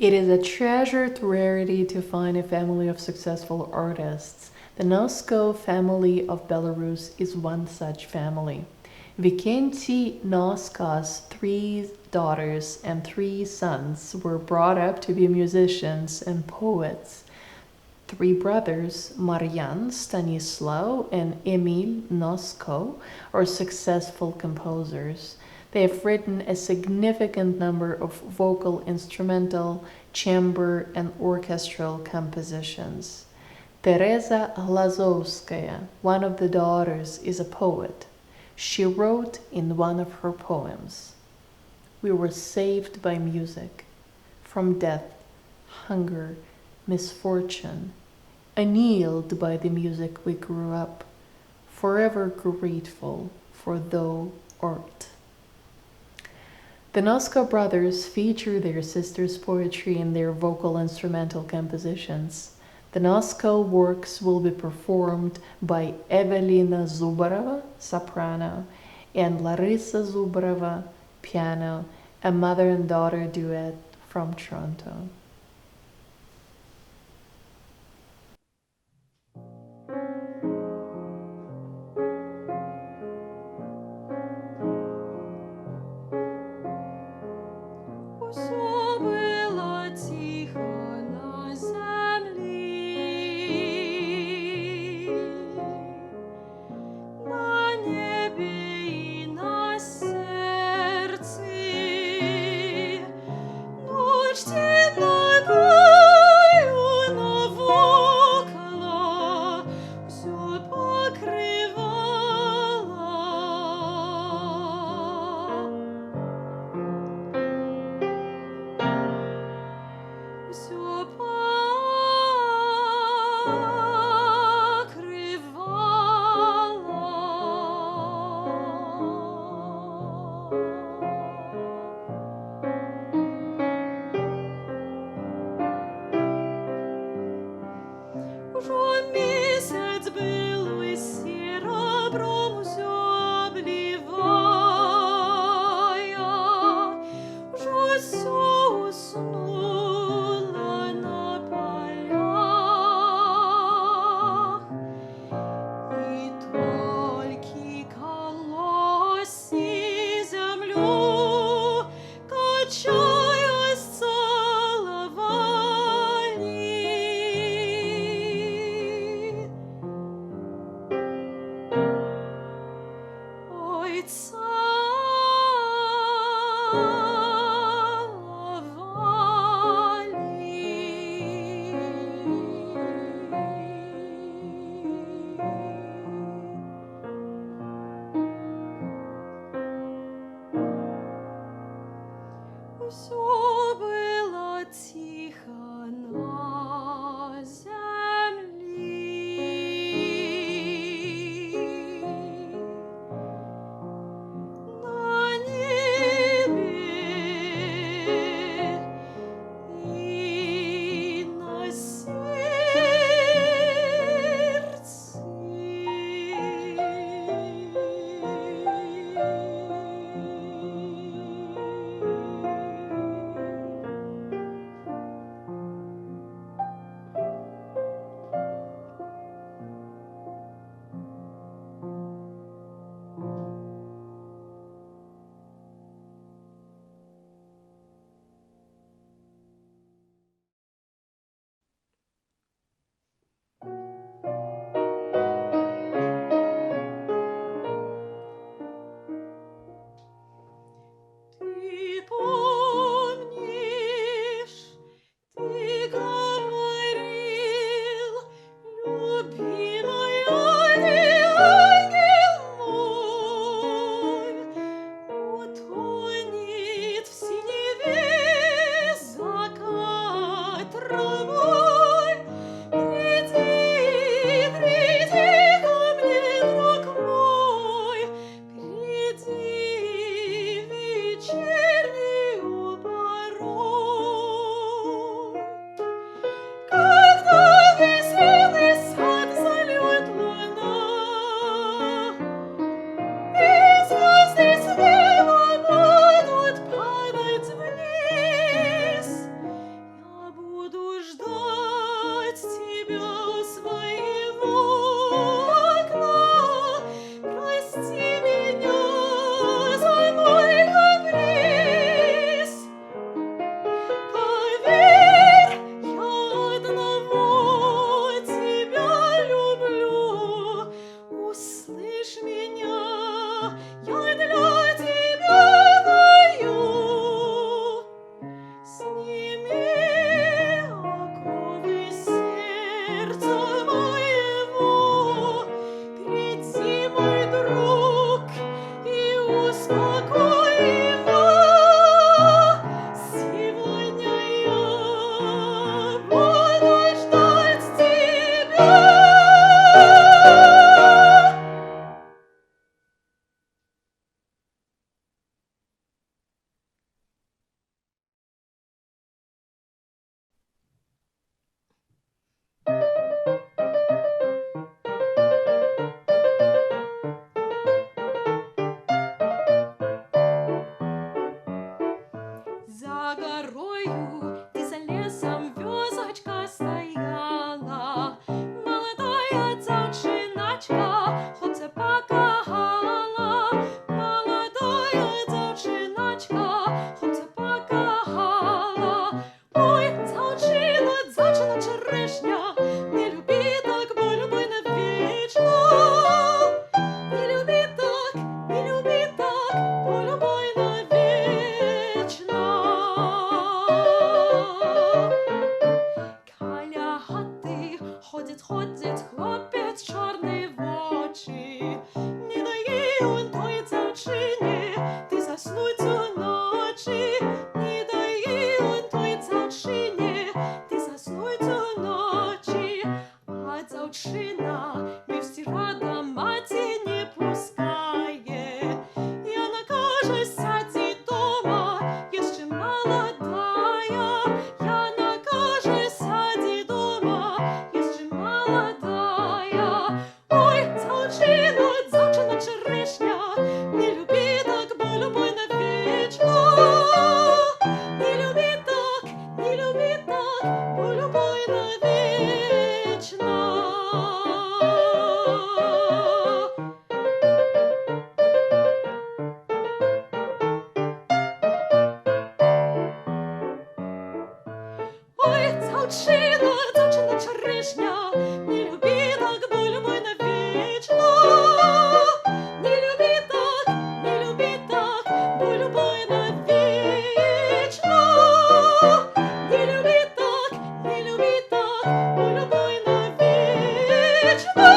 It is a treasured rarity to find a family of successful artists. The Nosko family of Belarus is one such family. Vikenty Noska's 3 daughters and 3 sons were brought up to be musicians and poets. 3 brothers, Marian, Stanislaw, and Emil Nosko, are successful composers. They have written a significant number of vocal, instrumental, chamber, and orchestral compositions. Teresa Glazovskaya, one of the daughters, is a poet. She wrote in one of her poems, "We were saved by music, from death, hunger, misfortune, annealed by the music we grew up, forever grateful for thou art." The Nosko brothers feature their sister's poetry in their vocal instrumental compositions. The Nosko works will be performed by Evelina Zubarova, soprano, and Larissa Zubarova, piano, a mother and daughter duet from Toronto. Усё было тихо на землі, на небі і на серці. Ніч темнотою навокола всё покривала. Всё покрывала. тиха на землі, на небі і на Ты помнишь, ты говорил, любимая, ты ангел мой, утонет в синеве закат травой. Приди, приди ко мне, друг мой, приди вечернюю порой. Когда весенний сад зальет луна, и звезды с неба будут падать вниз, я буду ждать тебя у своего окна. Прости меня за мой каприз. Поверь, я одного тебя люблю. Услышь меня, я для тебя пою. Сними оковы сердца моего, приди, мой друг, и успокой его. Сегодня я буду ждать тебя. За горою и за лесом вёсочка стояла, молодая дзяўчыначка хлопца покахала. Молодая дзяўчыначка хлопца покахала. Ой, дзяўчына, дзяўчына чарэшня, не люби так, бо любой навечно. Не люби так, не люби так, бо любой навечно. Каля хати ходить хлопець чорний в очі. Не дає он той дзяўчині, ти заснуть уночі. Не дає он той дзяўчині, ти заснуть уночі. А дзяўчина мівсті рада маці не пускає. І вона каже, сядь дома, jeszcze молодая. І вона каже, сядь дома, jeszcze молодая. Ой, дзяўчина, дзяўчина черешня, не люби так, бо любой навечно. Не люби так, не люби так, бо любой навечно. Ой, дзяўчина, дзяўчина черешня, не люби так, бо любой навечно. Не люби так, не люби так, бо любой навечно. Не люби так, не люби так, бо любой навечно.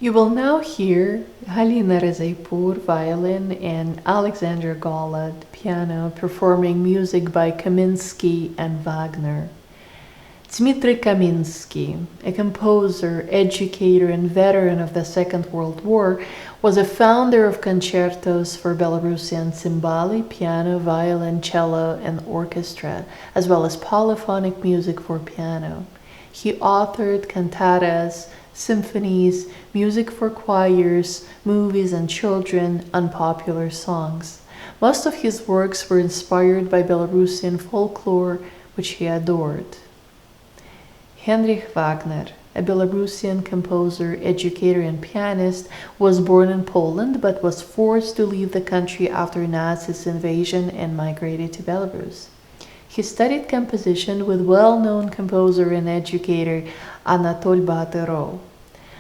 You will now hear Halina Rezaipur violin and Alexander Golod piano performing music by Kaminsky and Wagner. Dmitry Kaminsky, a composer, educator, and veteran of the Second World War, was a founder of concertos for Belarusian cymbali, piano, violin, cello, and orchestra, as well as polyphonic music for piano. He authored cantatas, symphonies, music for choirs, movies, and children, unpopular songs. Most of his works were inspired by Belarusian folklore, which he adored. Heinrich Wagner, a Belarusian composer, educator, and pianist, was born in Poland but was forced to leave the country after Nazis' invasion and migrated to Belarus. He studied composition with well-known composer and educator Anatol Batyro.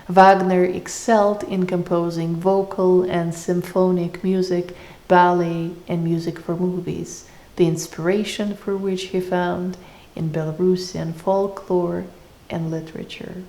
Wagner excelled in composing vocal and symphonic music, ballet, and music for movies, the inspiration for which he found in Belarusian folklore and literature.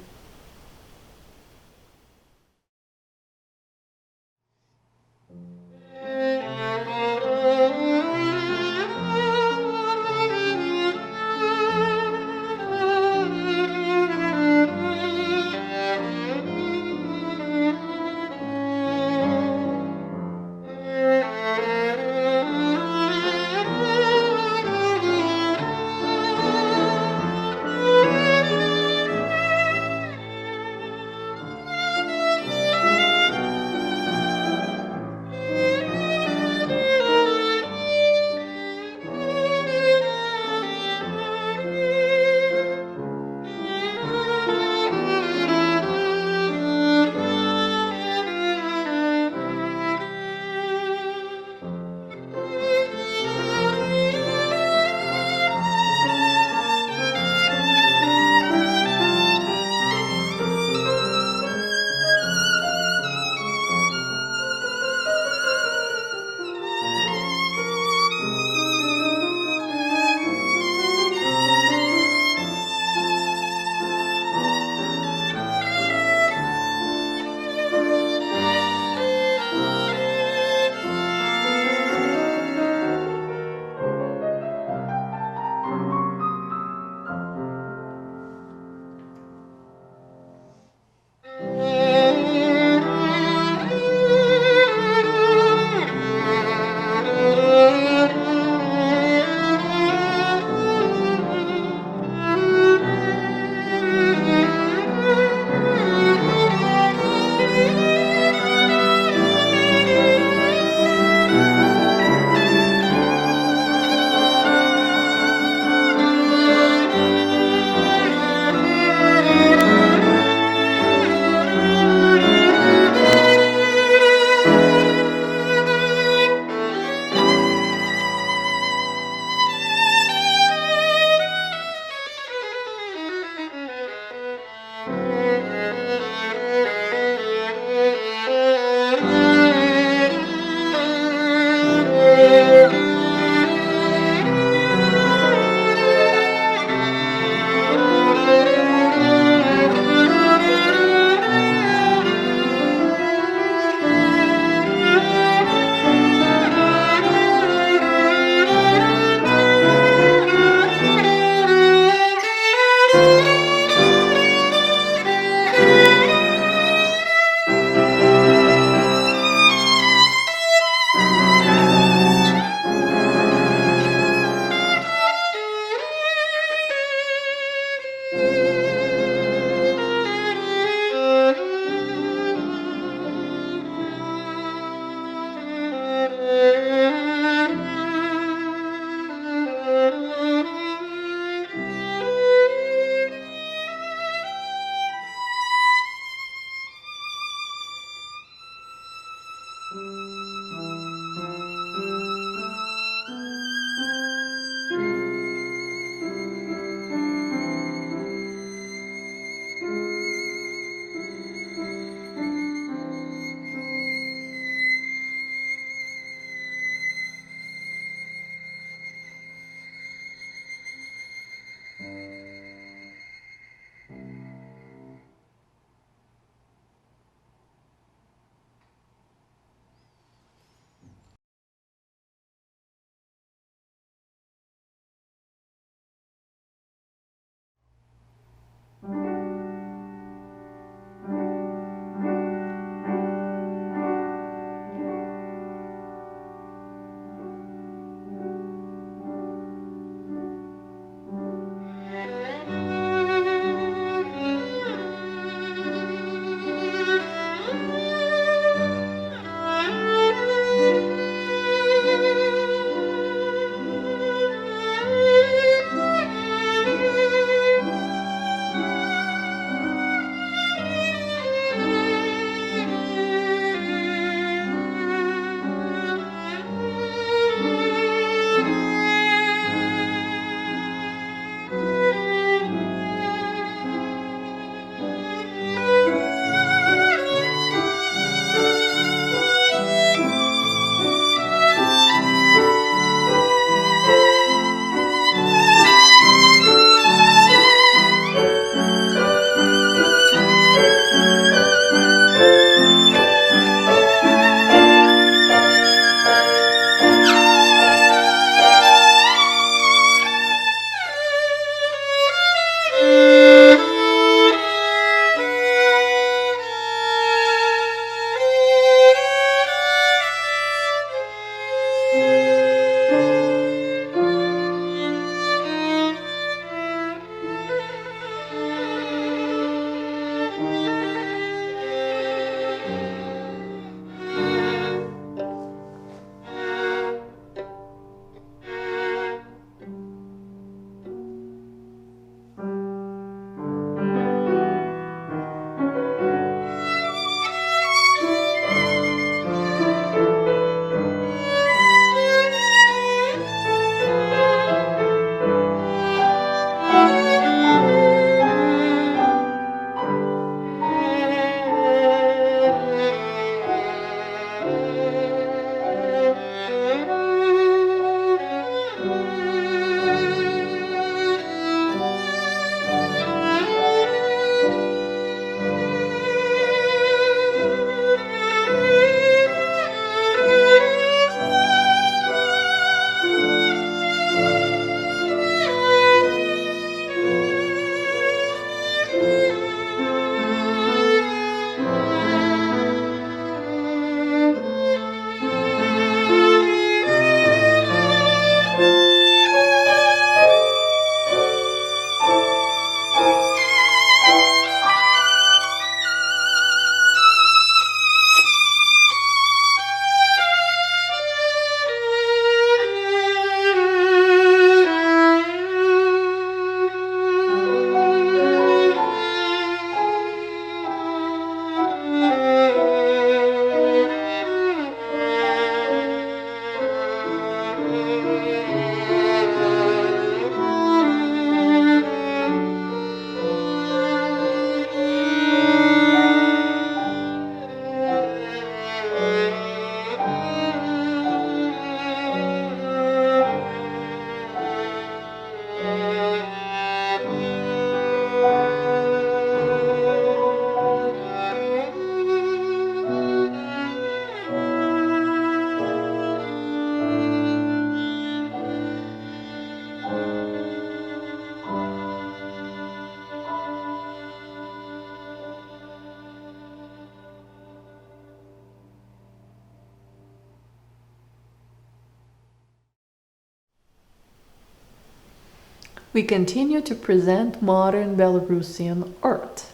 We continue to present modern Belarusian art.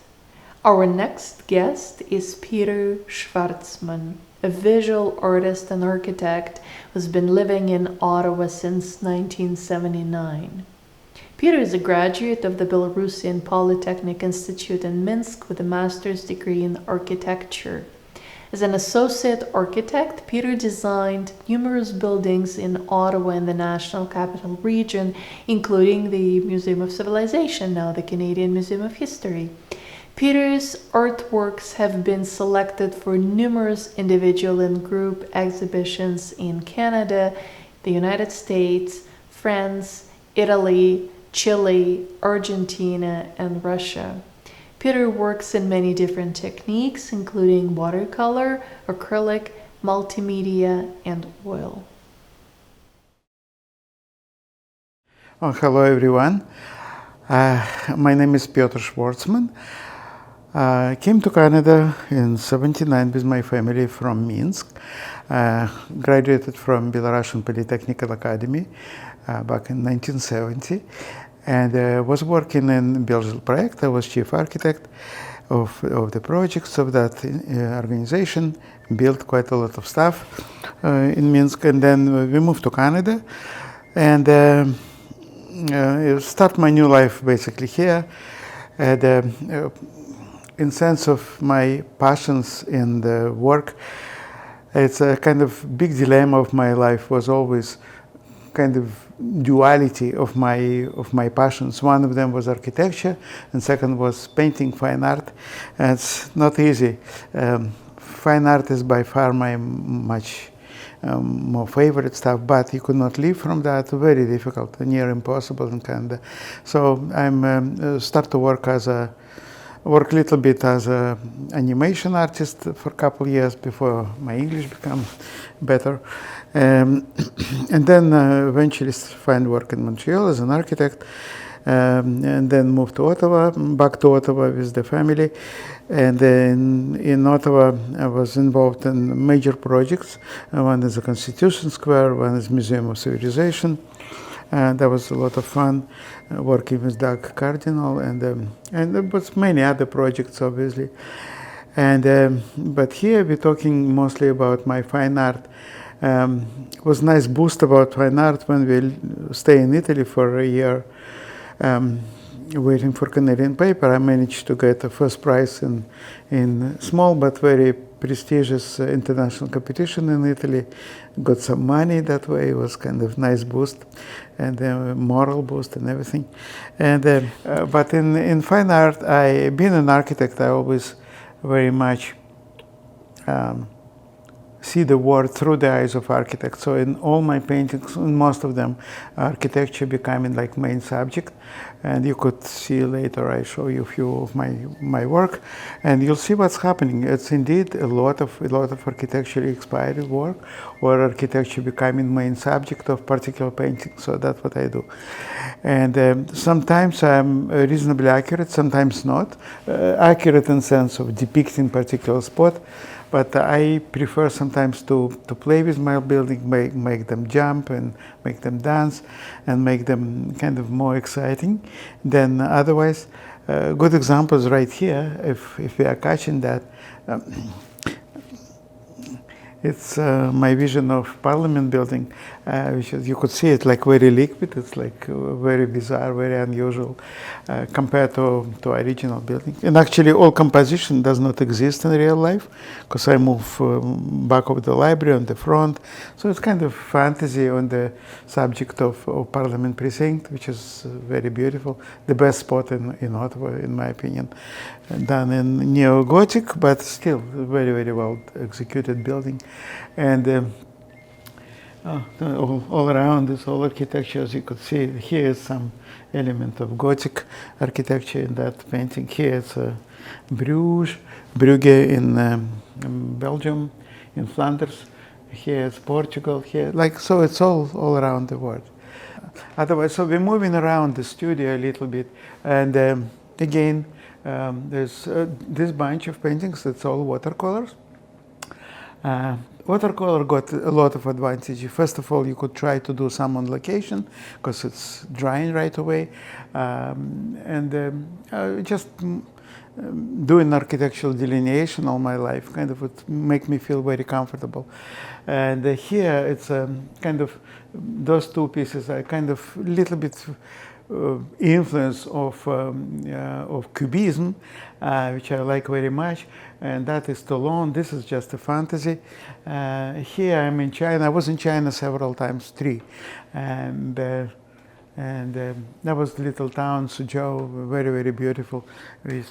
Our next guest is Peter Schwartzman, a visual artist and architect who's been living in Ottawa since 1979. Peter is a graduate of the Belarusian Polytechnic Institute in Minsk with a master's degree in architecture. As an associate architect, Peter designed numerous buildings in Ottawa and the National Capital Region, including the Museum of Civilization, now the Canadian Museum of History. Peter's artworks have been selected for numerous individual and group exhibitions in Canada, the United States, France, Italy, Chile, Argentina, and Russia. Peter works in many different techniques, including watercolor, acrylic, multimedia, and oil. Hello everyone. My name is Piotr Schwartzman. I came to Canada in '79 with my family from Minsk. Graduated from Belarusian Polytechnical Academy back in 1970. And was working in Belgian project. I was chief architect of the projects of that organization, built quite a lot of stuff in Minsk. And then we moved to Canada and start my new life basically here. And in sense of my passions in the work, it's a kind of big dilemma of my life was always kind of duality of my passions. One of them was architecture, and second was painting, fine art. And it's not easy. Fine art is by far my much more favorite stuff, but you could not live from that. Very difficult, near impossible in Canada. So I'm start to work a little bit as a animation artist for a couple of years before my English became better. And then eventually find work in Montreal as an architect, and then moved to Ottawa, back to Ottawa with the family. And then in Ottawa, I was involved in major projects. One is the Constitution Square, one is Museum of Civilization. And that was a lot of fun working with Doug Cardinal, and there was many other projects, obviously. And but here we're talking mostly about my fine art. Was nice boost about fine art when we stay in Italy for a year, waiting for Canadian paper. I managed to get a first prize in small but very prestigious international competition in Italy. Got some money that way. It was kind of nice boost and a moral boost and everything. And but in fine art, being an architect, I always very much see the world through the eyes of architects. So in all my paintings, in most of them, architecture becoming like main subject. And you could see later, I show you a few of my work, and you'll see what's happening. It's indeed a lot of architecturally inspired work, or architecture becoming main subject of particular painting. So that's what I do. And sometimes I'm reasonably accurate, sometimes not. Accurate in sense of depicting particular spot. But I prefer sometimes to play with my building, make them jump and make them dance and make them kind of more exciting than otherwise. Good example is right here, if we are catching that. It's my vision of Parliament building, which is, you could see it like very liquid. It's like very bizarre, very unusual compared to original building. And actually, all composition does not exist in real life, because I move back of the library on the front. So it's kind of fantasy on the subject of Parliament precinct, which is very beautiful. The best spot in Ottawa, in my opinion. Done in neo-Gothic, but still very, very well executed building. And all around this whole architecture, as you could see, here is some element of Gothic architecture in that painting. Here it's Bruges, Brugge in Belgium, in Flanders. Here it's Portugal. Here, so it's all around the world. Otherwise, so we're moving around the studio a little bit, and again. There's this bunch of paintings, it's all watercolors. Watercolor got a lot of advantage. First of all, you could try to do some on location because it's drying right away, just doing architectural delineation all my life kind of would make me feel very comfortable. And here it's kind of those two pieces are kind of little bit influence of Cubism, which I like very much, and that is Toulon. This is just a fantasy. Here I'm in China. I was in China several times, 3, and that was the little town Suzhou, very, very beautiful, with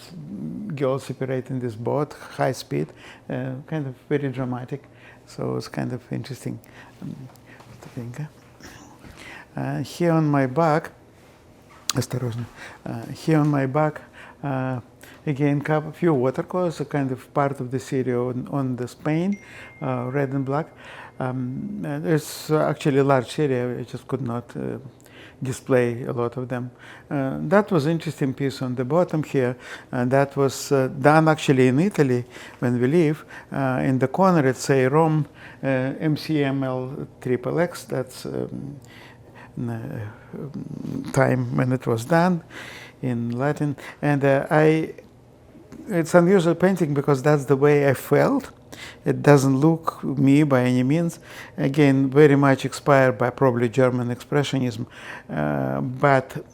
girls operating this boat, high speed, kind of very dramatic. So it's kind of interesting. Here on my back, here on my back, again, a few watercolors, a kind of part of the series on the Spain, red and black. There's actually a large series, I just could not display a lot of them. That was interesting piece on the bottom here, and that was done actually in Italy when we live. In the corner it say Rome MCML XXX, that's time when it was done in Latin. And it's unusual painting because that's the way I felt. It doesn't look me by any means. Again, very much inspired by probably German Expressionism, but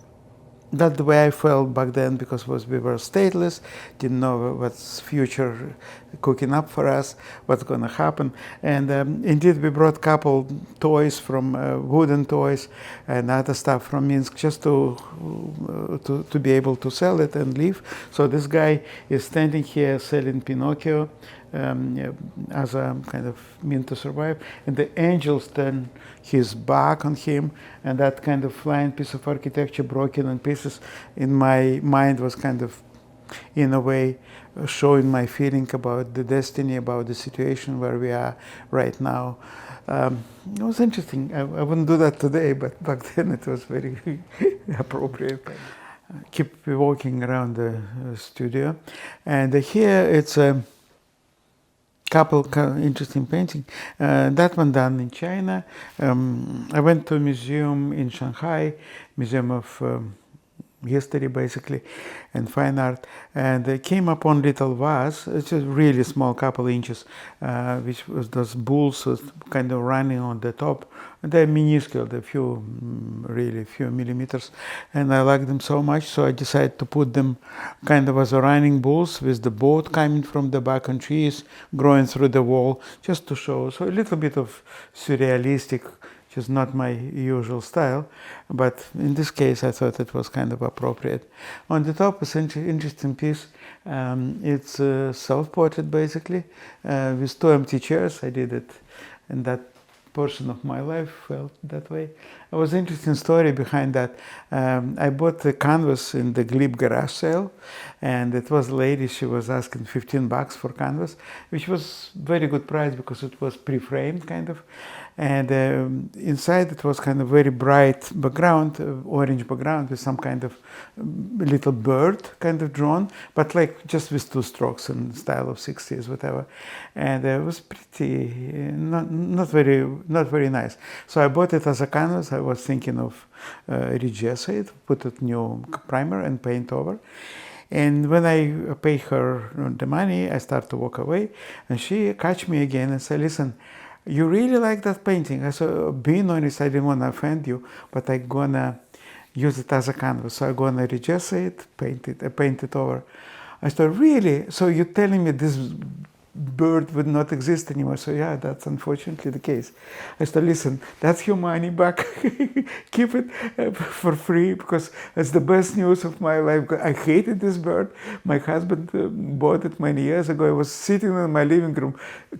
that's the way I felt back then because we were stateless, didn't know what's future cooking up for us, what's going to happen. And indeed, we brought a couple toys from wooden toys and other stuff from Minsk just to be able to sell it and live. So this guy is standing here selling Pinocchio as a kind of means to survive, and the angels turn his back on him, and that kind of flying piece of architecture broken in pieces in my mind was kind of, in a way, showing my feeling about the destiny, about the situation where we are right now. It was interesting. I wouldn't do that today, but back then it was very appropriate. Keep walking around the studio, and here it's a couple interesting painting. That one done in China. I went to a museum in Shanghai, Museum of History basically, and fine art, and I came upon little vase. It's a really small, couple inches, which was those bulls kind of running on the top. They're minuscule, they're really few millimeters, and I like them so much, so I decided to put them kind of as a running bulls with the boat coming from the back and trees growing through the wall, just to show. So a little bit of surrealistic, which is not my usual style, but in this case I thought it was kind of appropriate. On the top is an interesting piece. It's a self-portrait basically, with 2 empty chairs. I did it in that portion of my life, felt that way. There was an interesting story behind that. I bought the canvas in the Gleb garage sale, and it was a lady, she was asking $15 for canvas, which was very good price because it was pre-framed kind of. And inside it was kind of very bright background, orange background with some kind of little bird kind of drawn, but like just with 2 strokes in style of 60s, whatever. And it was pretty, not very nice. So I bought it as a canvas. I was thinking of regesso it, put a new primer and paint over. And when I pay her the money, I start to walk away, and she catch me again and say, "Listen, you really like that painting?" I said, "Being honest, I didn't want to offend you, but I'm gonna use it as a canvas. So I'm gonna regesso it, paint it over." I said, "Really? So you're telling me this bird would not exist anymore?" So yeah, that's unfortunately the case. I said, "Listen, that's your money back. Keep it for free because it's the best news of my life. I hated this bird. My husband bought it many years ago. I was sitting in my living room,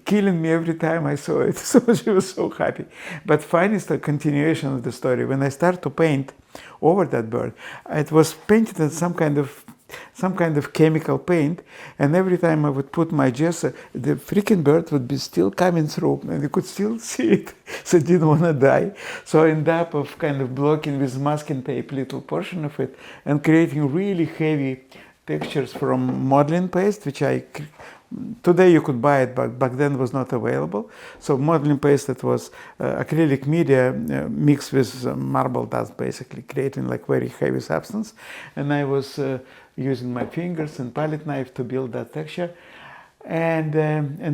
killing me every time I saw it." So she was so happy. But finally, it's the continuation of the story. When I start to paint over that bird, it was painted in some kind of chemical paint, and every time I would put my gesso, the freaking bird would be still coming through, and you could still see it. So I didn't want to die. So I ended up of kind of blocking with masking tape little portion of it and creating really heavy textures from modeling paste, which I Today you could buy it, but back then it was not available. So modeling paste, that was acrylic media mixed with marble dust, basically creating like very heavy substance. And I was using my fingers and palette knife to build that texture and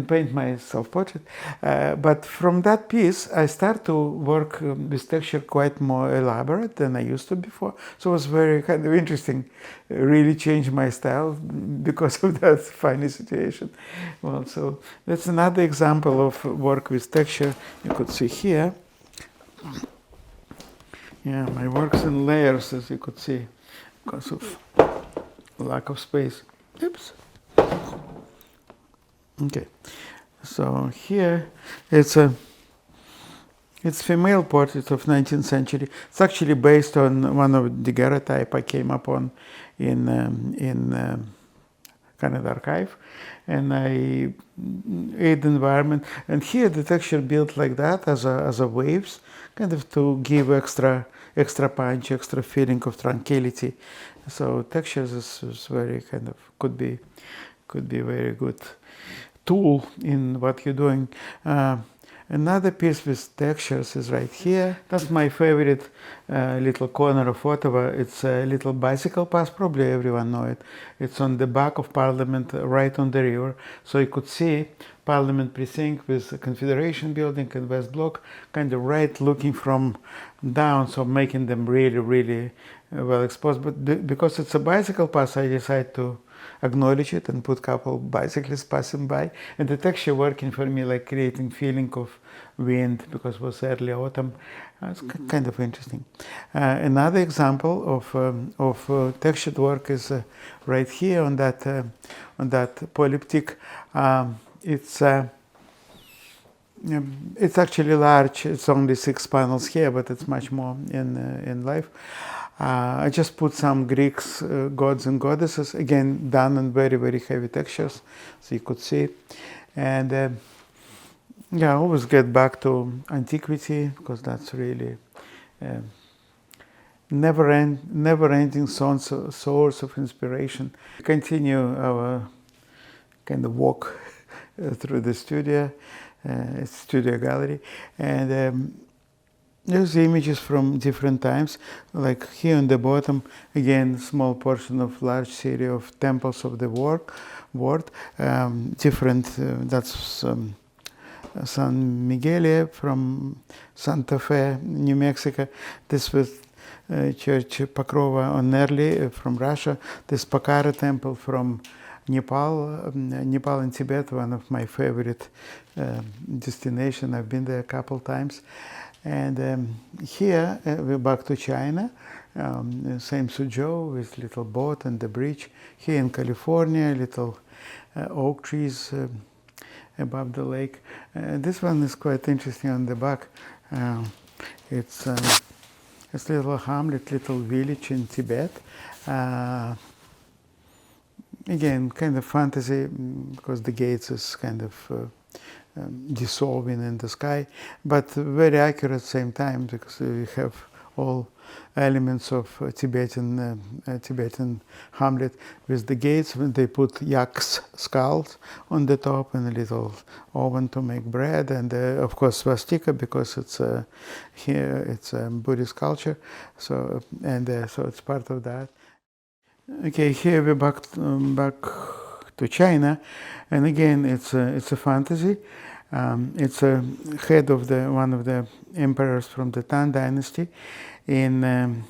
paint my self-portrait. But from that piece, I start to work with texture quite more elaborate than I used to before. So it was very kind of interesting, really changed my style because of that funny situation. Well, so that's another example of work with texture. You could see here. Yeah, my work's in layers, as you could see, because of lack of space. Oops. Okay, so here it's female portrait of 19th century. It's actually based on one of daguerreotype I came upon in Canada Archive, and I ate the environment. And here the texture built like that as a waves, kind of to give extra punch, extra feeling of tranquility. So textures is very kind of could be very good tool in what you're doing. Another piece with textures is right here. That's my favorite little corner of Ottawa. It's a little bicycle path, probably everyone know it. It's on the back of Parliament, right on the river. So you could see Parliament precinct with the Confederation building and West Block, kind of right looking from down, so making them really, really well exposed. But because it's a bicycle path, I decided to acknowledge it and put a couple bicyclists passing by, and the texture working for me, like creating feeling of wind because it was early autumn. It's kind of interesting. Another example of textured work is right here on that polyptych. It's actually large. It's only 6 panels here, but it's much more in life. I just put some Greeks, gods and goddesses, again done in very, very heavy textures, so you could see. And yeah, I always get back to antiquity because that's really never-ending source of inspiration. Continue our kind of walk through the studio gallery, and there's images from different times, like here on the bottom, again, small portion of large series of temples of the world. That's San Miguel from Santa Fe, New Mexico. This was Church Pokrova on Nerli from Russia. This Pokhara temple from Nepal and Tibet, one of my favorite destinations. I've been there a couple times. And here we're back to China, same Suzhou with little boat and the bridge. Here in California, little oak trees above the lake. This one is quite interesting on the back. It's a little hamlet, little village in Tibet. Again, kind of fantasy because the gates is kind of dissolving in the sky, but very accurate at the same time because we have all elements of Tibetan hamlet with the gates. When they put yak's skulls on the top and a little oven to make bread, and of course swastika because it's here it's a Buddhist culture. So so it's part of that. Okay, here we're back to China, and again it's a fantasy. It's a head of one of the emperors from the Tang Dynasty in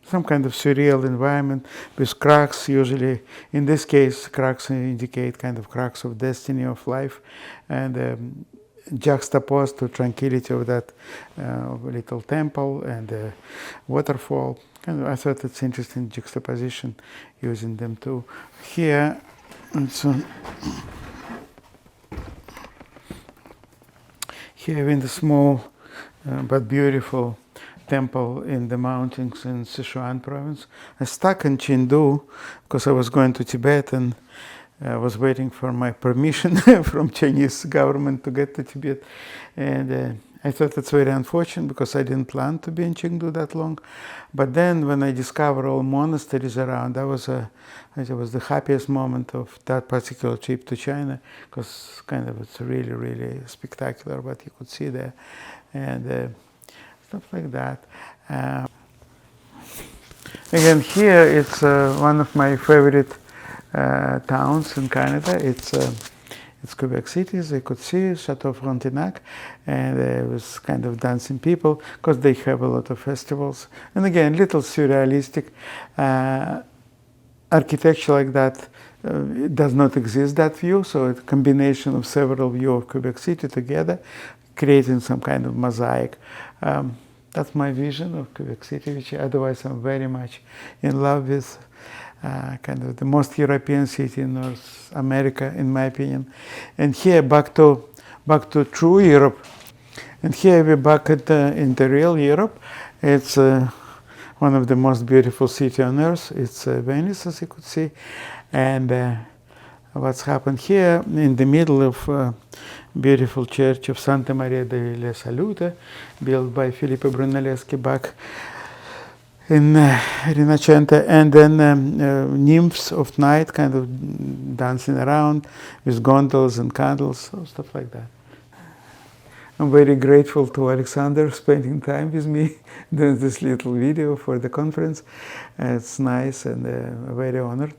some kind of surreal environment with cracks. Usually, in this case, cracks indicate kind of cracks of destiny of life, and juxtaposed to tranquility of that little temple and waterfall. I thought it's interesting juxtaposition using them too. Here, here in the small but beautiful temple in the mountains in Sichuan province. I stuck in Chengdu because I was going to Tibet and I was waiting for my permission from Chinese government to get to Tibet, and I thought it's very unfortunate because I didn't plan to be in Chengdu that long. But then when I discovered all monasteries around, it was the happiest moment of that particular trip to China, because kind of it's really, really spectacular what you could see there, and stuff like that. Again, here it's one of my favorite towns in Canada. It's Quebec City, as you could see, Chateau Frontenac, and there was kind of dancing people because they have a lot of festivals. And again, little surrealistic architecture like that. It does not exist, that view, so it's a combination of several views of Quebec City together, creating some kind of mosaic. That's my vision of Quebec City, which otherwise I'm very much in love with. Kind of the most European city in North America, in my opinion. And here, back to true Europe. And here we're back in the real Europe. It's one of the most beautiful cities on earth. It's Venice, as you could see. And what's happened here, in the middle of beautiful church of Santa Maria della Salute, built by Filippo Brunelleschi back in Rinascente, and then nymphs of night kind of dancing around with gondolas and candles, so stuff like that. I'm very grateful to Alexander spending time with me doing this little video for the conference. It's nice, and very honored.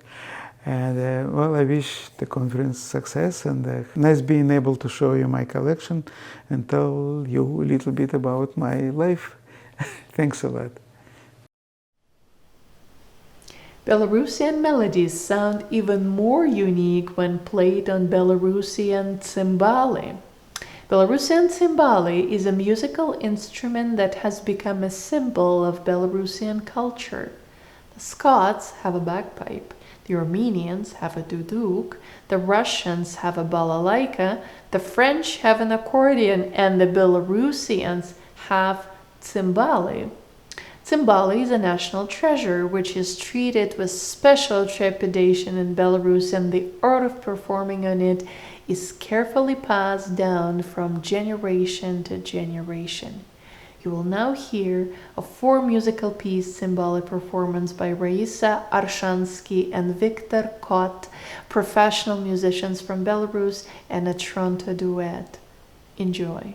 And well, I wish the conference success, and nice being able to show you my collection and tell you a little bit about my life. Thanks a lot. Belarusian melodies sound even more unique when played on Belarusian cymbali. Belarusian cymbali is a musical instrument that has become a symbol of Belarusian culture. The Scots have a bagpipe, the Armenians have a duduk, the Russians have a balalaika, the French have an accordion, and the Belarusians have cymbali. Cymbali is a national treasure which is treated with special trepidation in Belarus, and the art of performing on it is carefully passed down from generation to generation. You will now hear a 4-musical-piece cymbali performance by Raisa Arshansky and Viktor Kot, professional musicians from Belarus, and a Toronto duet. Enjoy.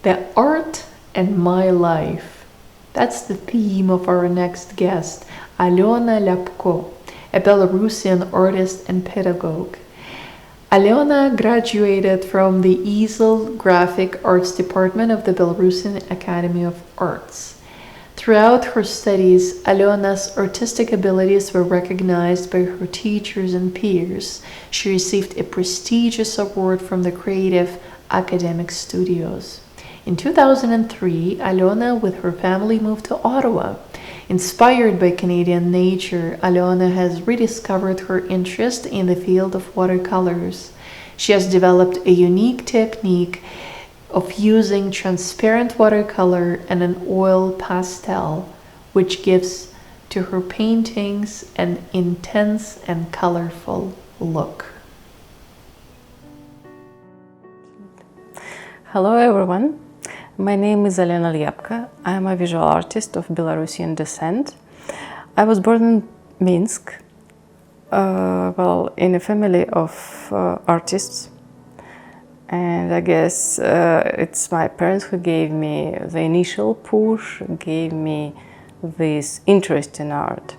The art and my life. That's the theme of our next guest, Alyona Lepko, a Belarusian artist and pedagogue. Alyona graduated from the Easel Graphic Arts Department of the Belarusian Academy of Arts. Throughout her studies, Alyona's artistic abilities were recognized by her teachers and peers. She received a prestigious award from the Creative Academic Studios. In 2003, Alyona with her family moved to Ottawa. Inspired by Canadian nature, Alyona has rediscovered her interest in the field of watercolors. She has developed a unique technique of using transparent watercolor and an oil pastel, which gives to her paintings an intense and colorful look. Hello everyone, my name is Alyona Lepko. I am a visual artist of Belarusian descent. I was born in Minsk, in a family of artists. And I guess it's my parents who gave me the initial push, gave me this interest in art.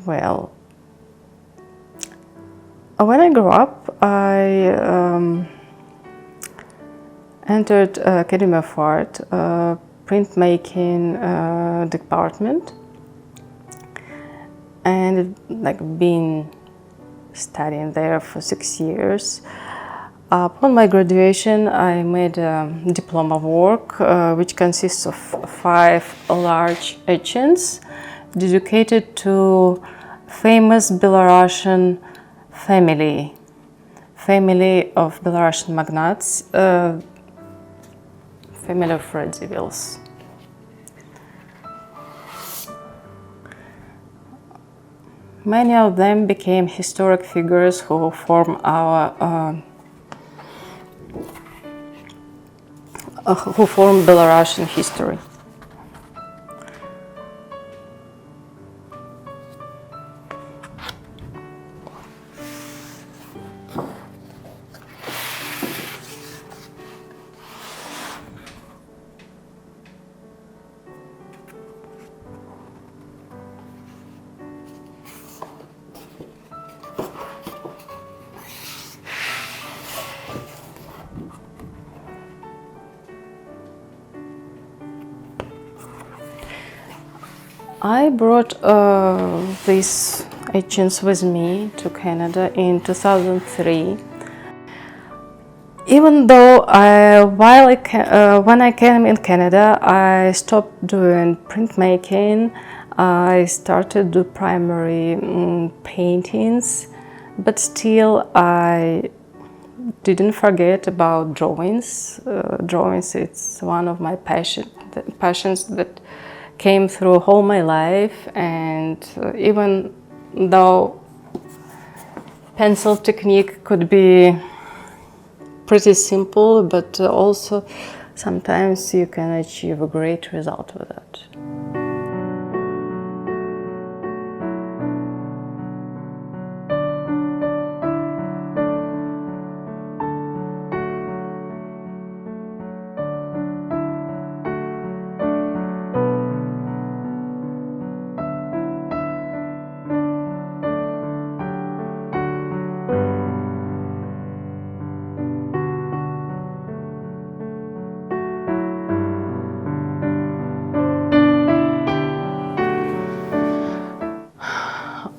Well, when I grew up, I entered Academy of Art, printmaking department, and been studying there for 6 years. Upon my graduation, I made a diploma work which consists of 5 large etchings dedicated to famous Belarusian family of Belarusian magnates, family of Radzivills. Many of them became historic figures who form our who form Belarusian history. I brought these etchings with me to Canada in 2003. Even though when I came in Canada, I stopped doing printmaking. I started to do primary paintings, but still I didn't forget about drawings. Drawings, it's one of my passions that came through all my life, and even though pencil technique could be pretty simple, but also sometimes you can achieve a great result with it.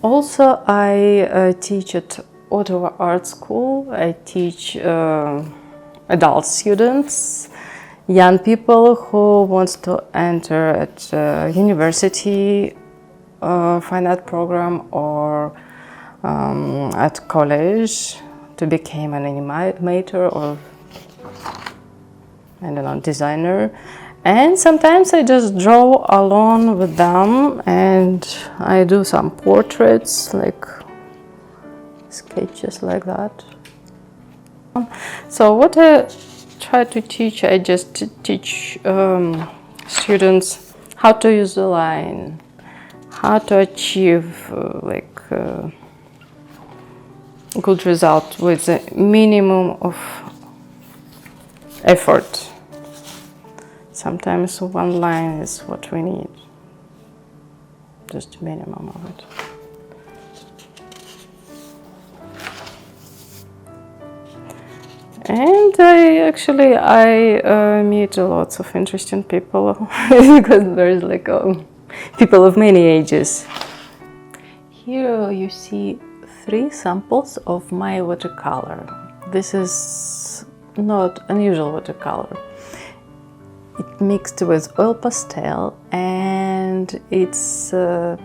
Also, I teach at Ottawa Art School. I teach adult students, young people who want to enter at university, fine art program, or at college to become an animator or, I don't know, designer. And sometimes I just draw alone with them, and I do some portraits, like sketches like that. So what I try to teach, I just teach students how to use the line, how to achieve good result with a minimum of effort. Sometimes one line is what we need, just a minimum of it. And I meet lots of interesting people because there's like people of many ages. Here you see 3 samples of my watercolor. This is not unusual watercolor. It mixed with oil pastel and it's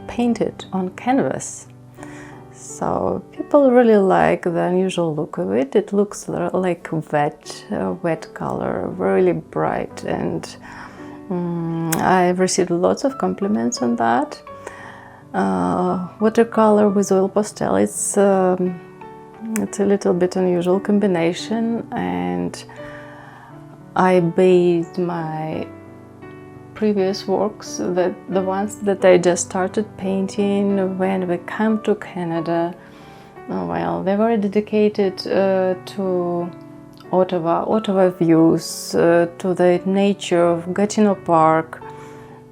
painted on canvas. So people really like the unusual look of it. It looks like wet color, really bright, and I've received lots of compliments on that. Watercolor with oil pastel, it's a little bit unusual combination, and I based my previous works, the ones that I just started painting when we came to Canada, well, they were dedicated to Ottawa views, to the nature of Gatineau Park.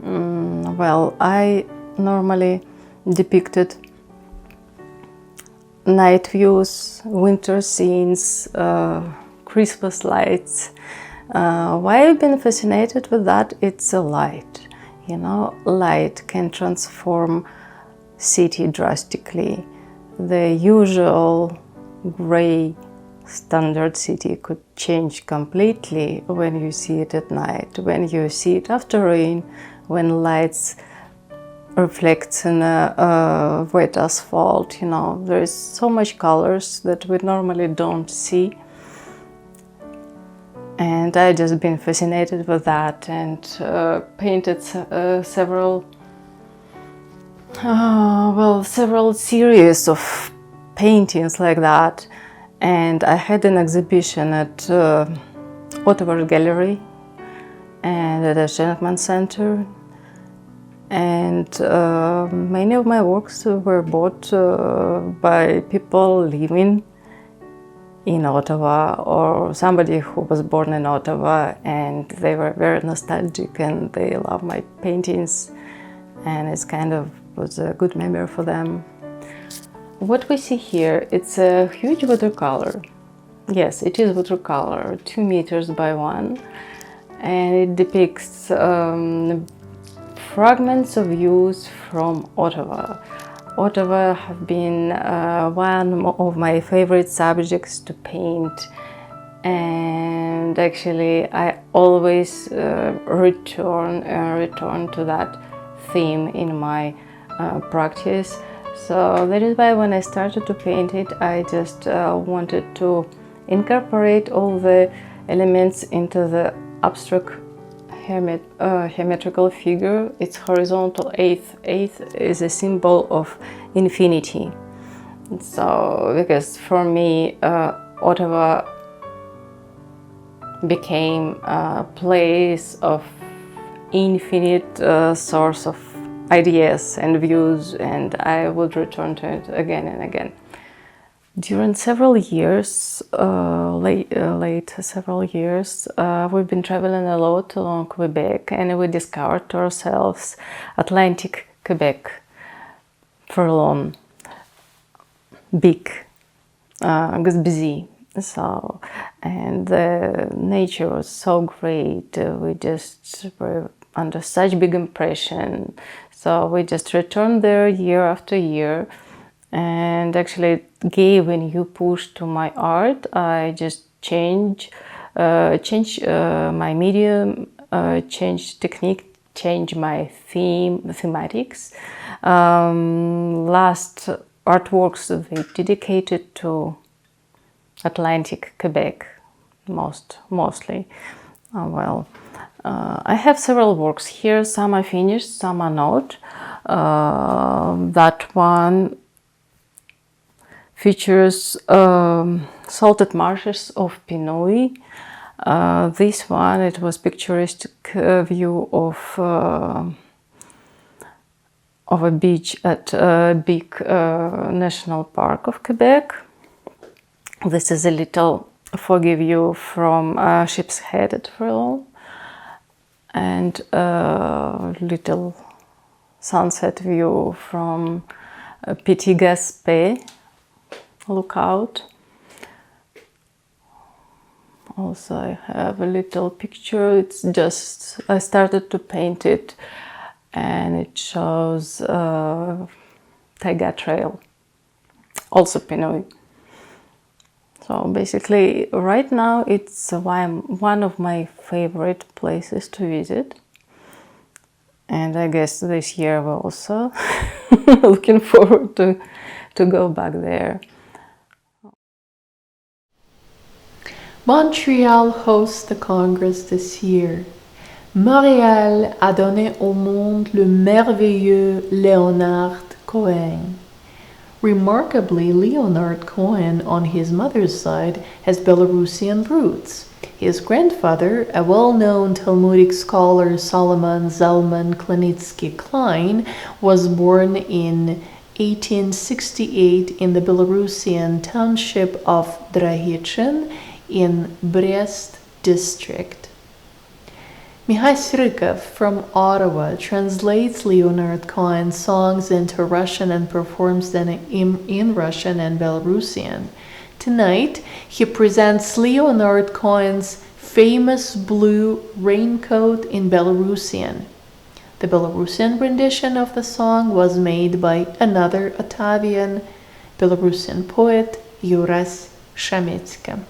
Well, I normally depicted night views, winter scenes, Christmas lights. Why I've been fascinated with that, it's a light. You know, light can transform city drastically. The usual gray standard city could change completely when you see it at night, when you see it after rain, when lights reflects in a wet asphalt. You know, there's so much colors that we normally don't see. And I just been fascinated with that and painted several series of paintings like that. And I had an exhibition at Ottawa Gallery and at the Schenkman Center. And many of my works were bought by people living in Ottawa or somebody who was born in Ottawa, and they were very nostalgic and they love my paintings, and it's kind of was a good memory for them. What we see here, it's a huge watercolor. Yes, it is watercolor, 2 meters by 1, and it depicts fragments of views from Ottawa. Ottawa have been one of my favorite subjects to paint, and actually I always return to that theme in my practice. So that is why when I started to paint it, I just wanted to incorporate all the elements into the abstract geometrical figure. It's horizontal 8 is a symbol of infinity. So because for me Ottawa became a place of infinite source of ideas and views, and I would return to it again and again. During several years, late several years, we've been traveling a lot along Quebec, and we discovered to ourselves Atlantic Quebec for long, big, was busy. So, and the nature was so great. We just were under such big impression. So we just returned there year after year. And actually it gave a new push to my art. I just change my medium, change technique, change my thematics. Last artworks they dedicated to Atlantic Quebec, mostly. I have several works here. Some are finished, some are not. That one features salted marshes of Pinouille. This one, it was picturesque view of a beach at a big national park of Quebec. This is a little foggy view from Ship's Head at Frelon. and a little sunset view from Petit Gaspé lookout. Also, I have a little picture. It's just, I started to paint it, and it shows Taiga Trail, also Penui. So basically, right now it's one of my favorite places to visit, and I guess this year we're also looking forward to go back there. Montreal hosts the Congress this year. Montréal a donné au monde le merveilleux Leonard Cohen. Remarkably, Leonard Cohen, on his mother's side, has Belarusian roots. His grandfather, a well-known Talmudic scholar, Solomon Zalman Klanitsky Klein, was born in 1868 in the Belarusian township of Drahichin in Brest district. Mihai Srikov from Ottawa translates Leonard Cohen's songs into Russian and performs them in Russian and Belarusian. Tonight, he presents Leonard Cohen's famous blue raincoat in Belarusian. The Belarusian rendition of the song was made by another Ottavian Belarusian poet, Juras Shametsky.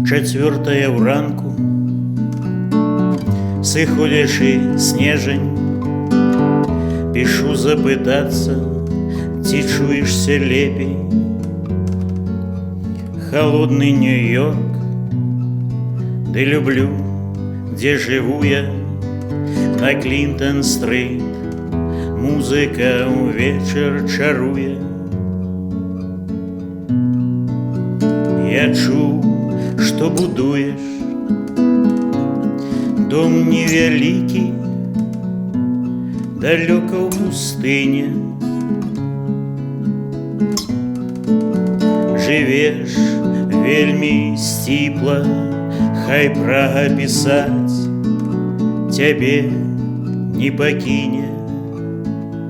Четвертая вранку, сыходячий снежень, пішу запитаться, ці чуєшся лепей. Холодный Нью-Йорк, де люблю, де живу я, на Клінтон-стрит, музика увечер чарує. Я чув, что будуешь дом невеликий, далеко в пустыне. Живешь вельми стипла, хай Прага писать тебе не покине.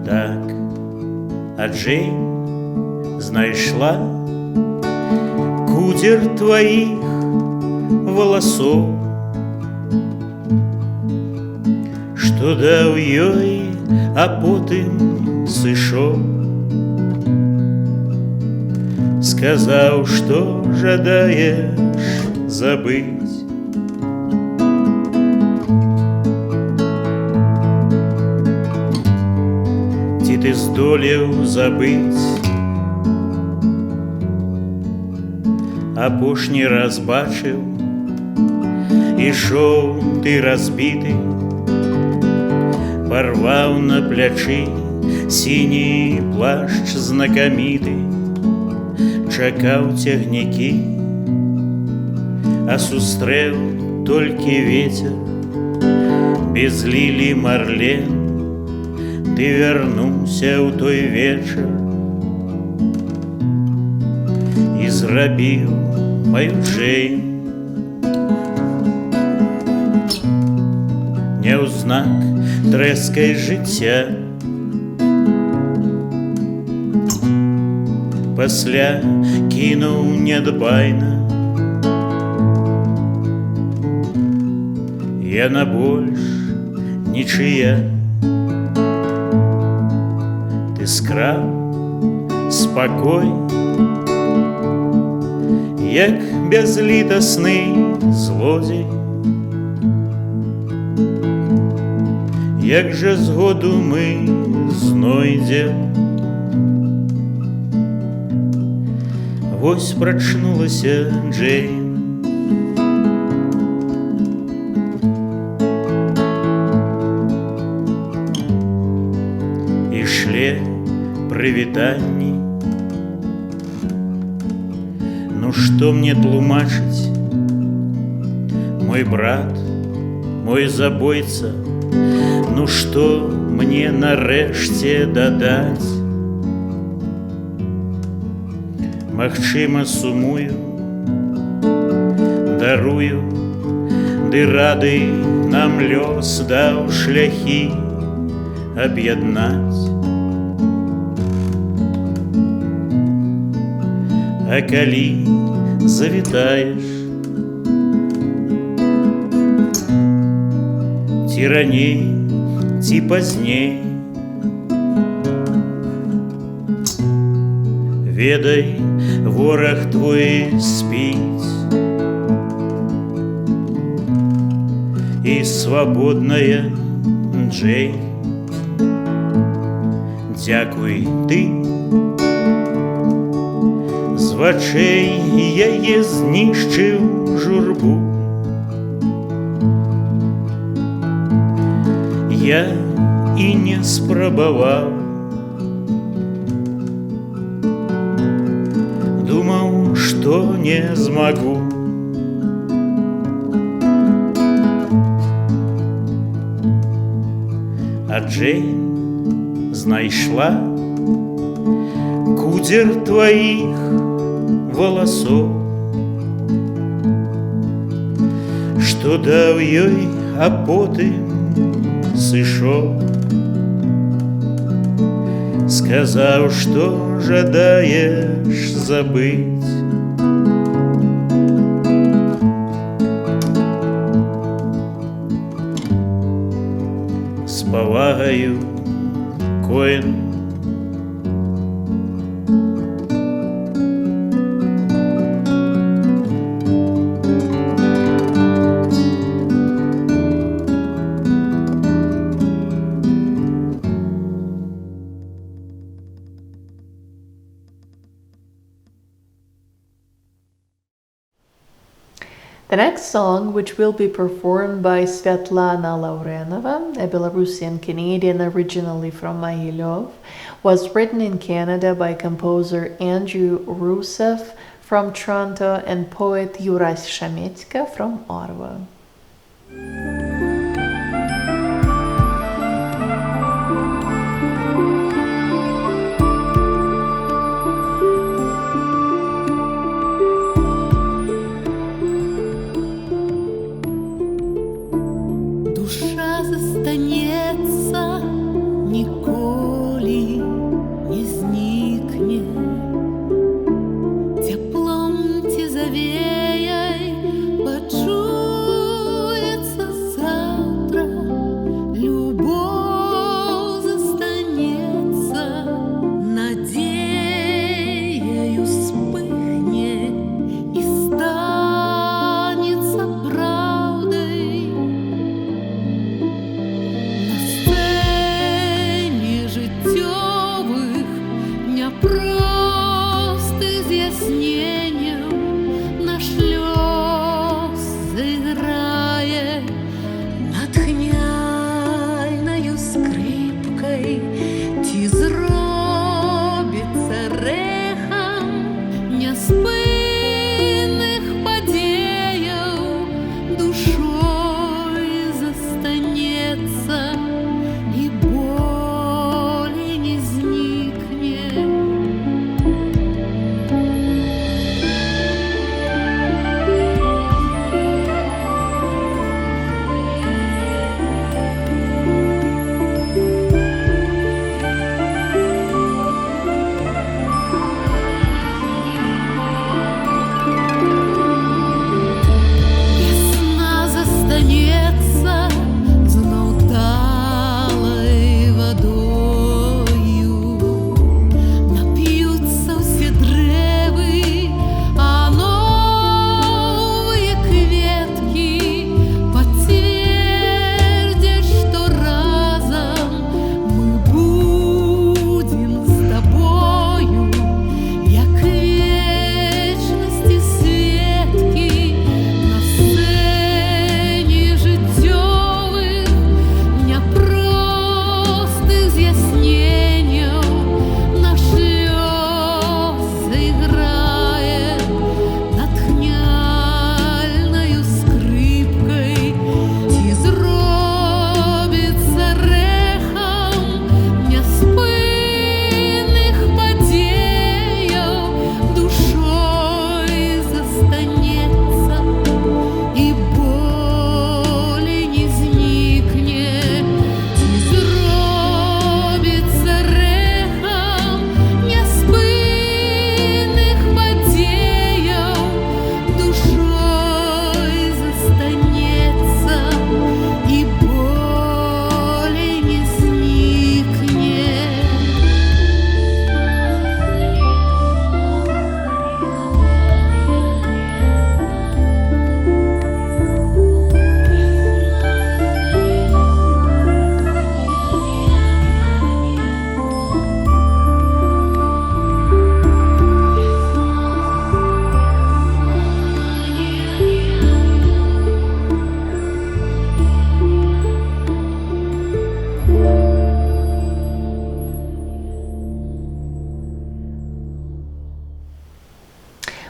Так, а Джейн, знайшла кудер твоих волосов, що дав ёй, а потым сышоў. Сказаў, што жадаеш забыць. Ці ты здолеў забыць апошні раз бачыў, ішоў ты разбіты, порваў на плячы сіні плашч знакаміты, чакаў цягнікі, а сустрэў толькі вецер, без лілі марлен. Ты вярнуўся ў той вечар і зрабіў мою Джейн. Няўзнак трэскай жыцця, пасля кінуў нядбайна. Яна больш нічыя. Ты скраў спакой, як бязлітасны злодзей. Як жа згоду мы знойдзем? Вось прачнулася Джейн. Ішле прывітанні. Ну што мне тлумачыць? мой брат, мой забойца, ну што мне нарэшце дадаць? Магчыма, сумую, дарую, ды рады нам лёс даў шляхі аб'яднаць. А калі завітаеш, ці раней, ці пазней, ведай, вораг твой спіць, і свабодная Джейн, дзякуй ты, з вачэй яе знішчыў журбу. Я і не спрабаваў, думаў, што не змагу. А Джейн знайшла кудзер тваіх валасоў, што даў ёй, а потым сышоў. Сказаў, што жадаеш забыць. З павагаю, Коэн. The next song, which will be performed by Svetlana Laurenova, a Belarusian Canadian originally from Mogilov, was written in Canada by composer Andrew Rusev from Toronto and poet Yuras Shametska from Ottawa. Душа застанецца, ніколі не знікне, цяплом ці завеяй пачуе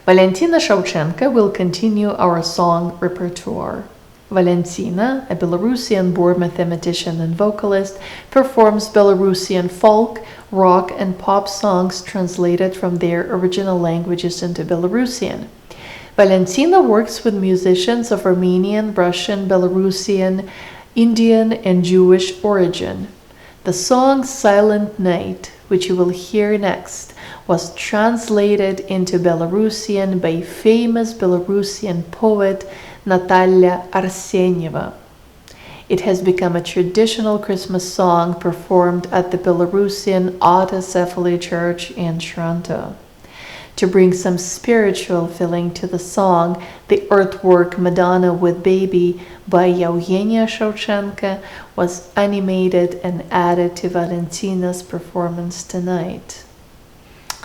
Valentina Shevchenko will continue our song repertoire. Valentina, a Belarusian-born mathematician and vocalist, performs Belarusian folk, rock, and pop songs translated from their original languages into Belarusian. Valentina works with musicians of Armenian, Russian, Belarusian, Indian, and Jewish origin. The song Silent Night, which you will hear next, was translated into Belarusian by famous Belarusian poet Natalia Arsenyeva. It has become a traditional Christmas song performed at the Belarusian Autocephaly Church in Toronto. To bring some spiritual feeling to the song, the artwork Madonna with Baby by Eugenia Shevchenko was animated and added to Valentina's performance tonight.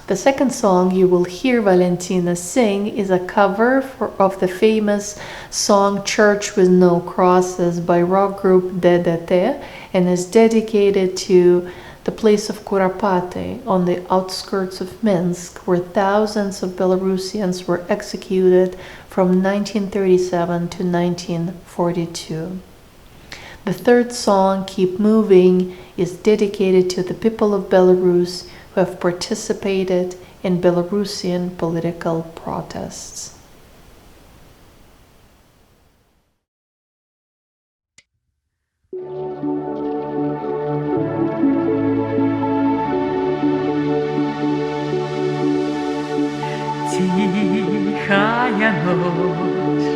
The second song you will hear Valentina sing is a cover of the famous song Church with No Crosses by rock group DDT and is dedicated to the place of Kuropatay on the outskirts of Minsk, where thousands of Belarusians were executed from 1937 to 1942. The third song, Keep Moving, is dedicated to the people of Belarus who have participated in Belarusian political protests. Тихая ночь,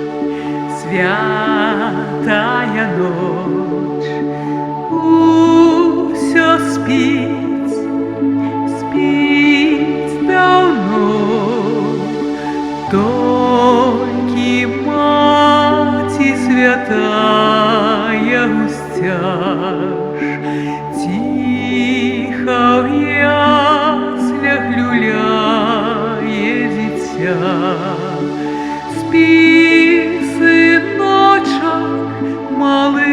святая ночь, усё спит, спит давно, только Мати святая устяж, тихо в яслях люляет дитя. Спи, сыночок малый,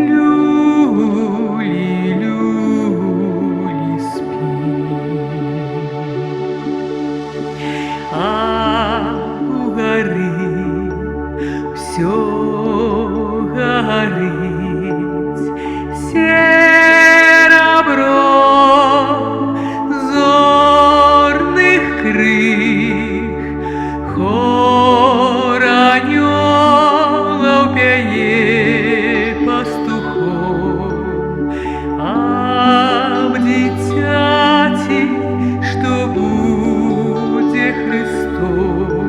люли, люли, спи. А у горы все горит серебро зорных крых, хор анёлов пяе пастухом, об дитяти, что буде Христом,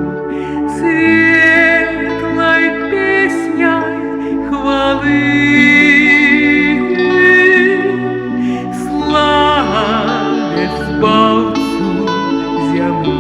светлой песней хвалы. Славец Богу землю.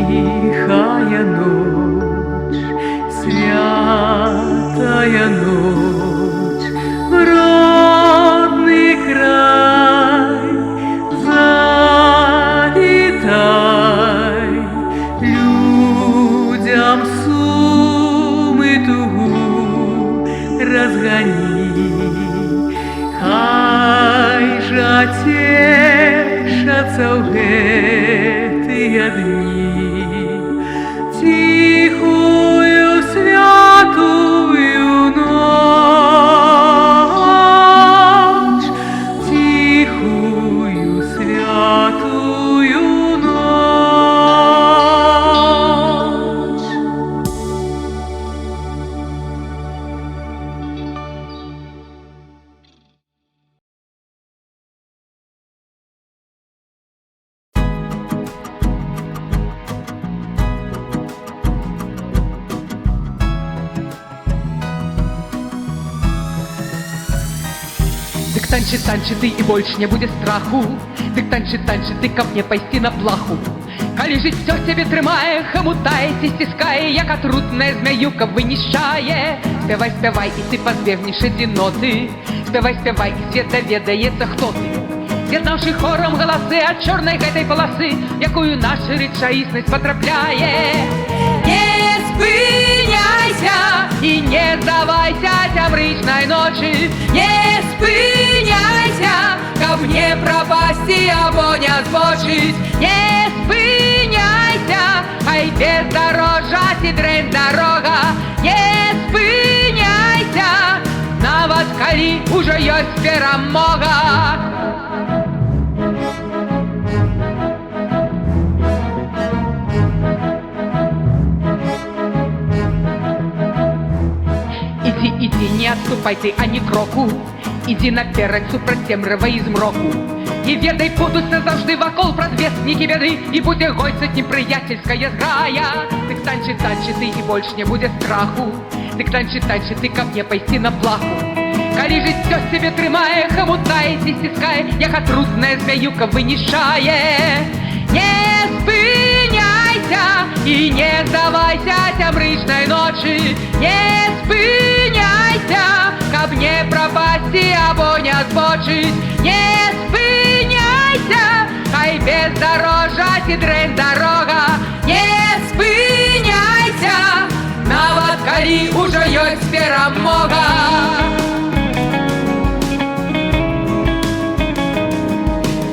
Тихая ночь, святая ночь, в родный край завитай, людям сум и тугу разгони, хай же тешатся в гэтыя дни. Тихую святую ночь, тихую святую ночь. Дык танчи, танчи ты, и больше не будет страху. Дык танчи, танчи ты, ко мне пайсти на плаху. Калі жыццё цябе трымае, хамутае ці сціскае, як атрутная змяюка вынішчае. Спявай, спявай, і ты пазбегнеш адзіноты. Спявай, спявай, і свет даведаецца, хто ты. З'яднаўшы хорам галасы ад чорнай гэтай паласы, якую наша рэчаіснасць патрапляе. Не спыняйся і не здавайся цямрычнай ночы. Не спыняйся, каб не прапасці або не збочыць. Не спыняйся, хай бездарожжа ці дрэнь дарога. Не спыняйся, нават калі ўжо ёсць перамога. Иди, не отступай ты ані кроку. Иди наперад супраць цемрава і змроку. І ведай, будуць назаўжды вакол прадвеснікі бяды, і будзе гойцаць непрыяцельская зграя. Дык танчы, танчы ты, і больш не будзе страху. Дык танчы, танчы ты, каб не пайсці на плаху. Калі жыццё цябе трымае, хамутае ці сціскае, як атрутная змяюка вынішчае. Не спыняйся і не здавайся цямрычнай ночы. Не спыняйся, каб не прапасці або не збочыць. Не спыняйся, хай бездарожжа ці дрэнь дарога. Не спыняйся, нават калі ўжо ёсць перамога.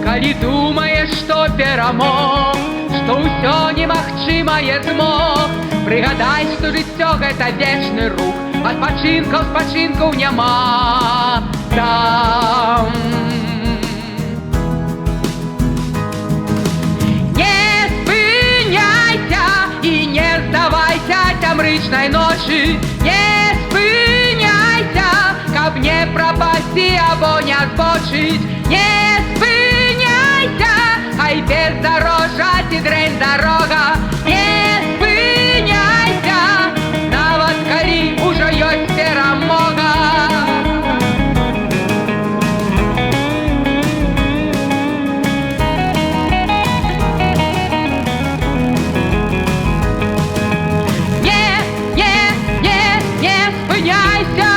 Калі думаеш, што перамог, што ўсё немагчымае змог, прыгадай, што жыццё гэта вечны рух. Адпачынкаў, спачынкаў няма там. Не спыняйся і не здавайся цямрычнай ночы. Не спыняйся, каб не прапасці або не збочыць. Не спыняйся, хай бездарожжа ці дрэнь дарога. Не спыняйся, нават калі ўжо ёсць перамога. Не спыняйся.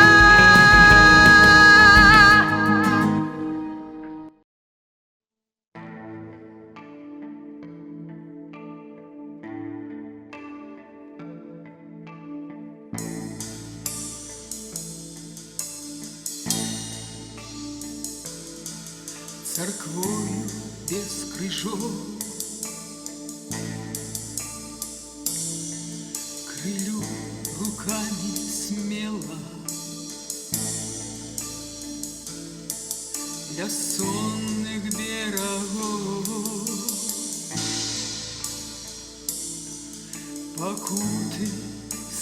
Церквою без крыжов крылю руками смело для сонных берегов. Покуты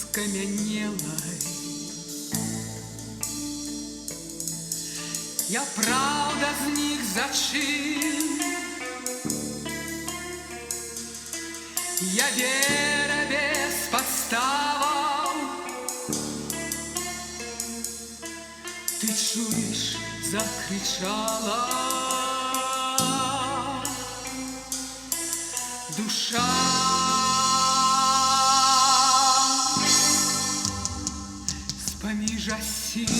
скамянелой я правда з них зачын. Я вера без подставаў. Ты чуешь, закричала душа. З-паміж асін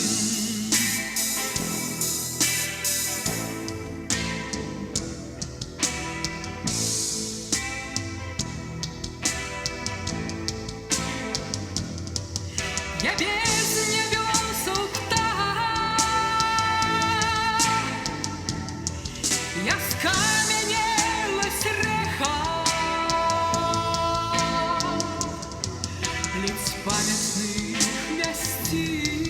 я без небесов птах, я скаменелась рэха, лиц памятных мясцін.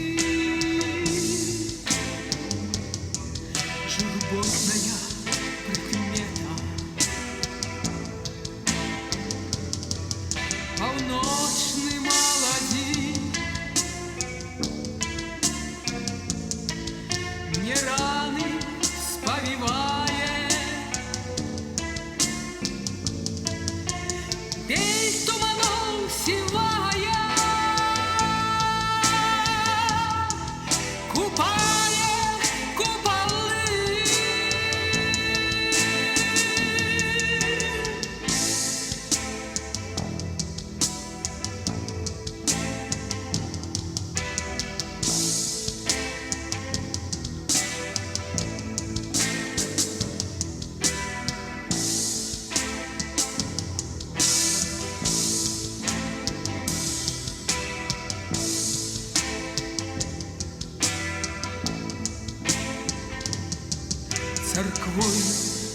церквой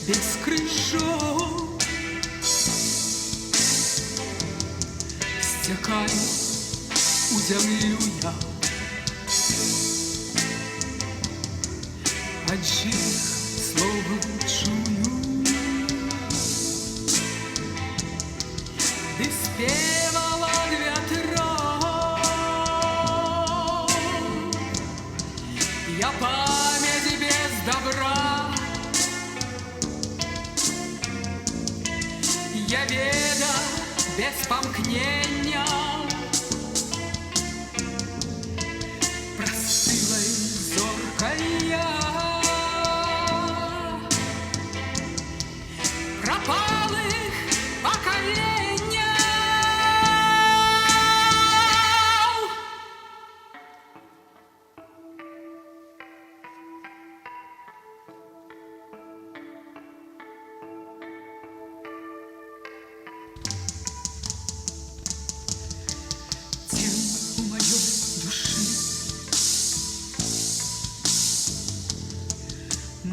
без крыжов стякаю у землю я, адже слово чую, ти співала вітром, я пам'ять без добра, я веда без помкнення, простилой зоркой я, пропалых покоління. Тень у моей души,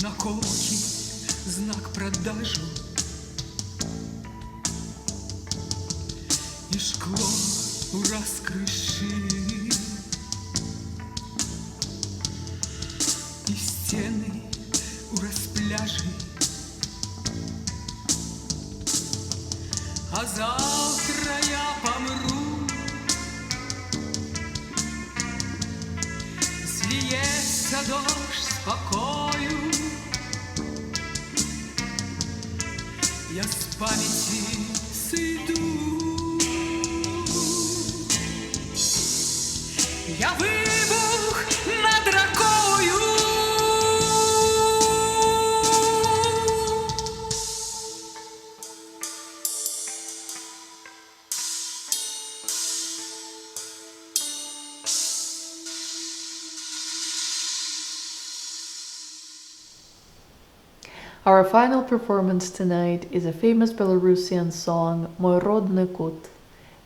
на колке знак продажу, и шкло у раскрыши, и стены у распляжи, а завтра я помру, зліється дощ спокою, я з пам'яті сиду, я вибух над ракою. Our final performance tonight is a famous Belarusian song, Mой родной кут,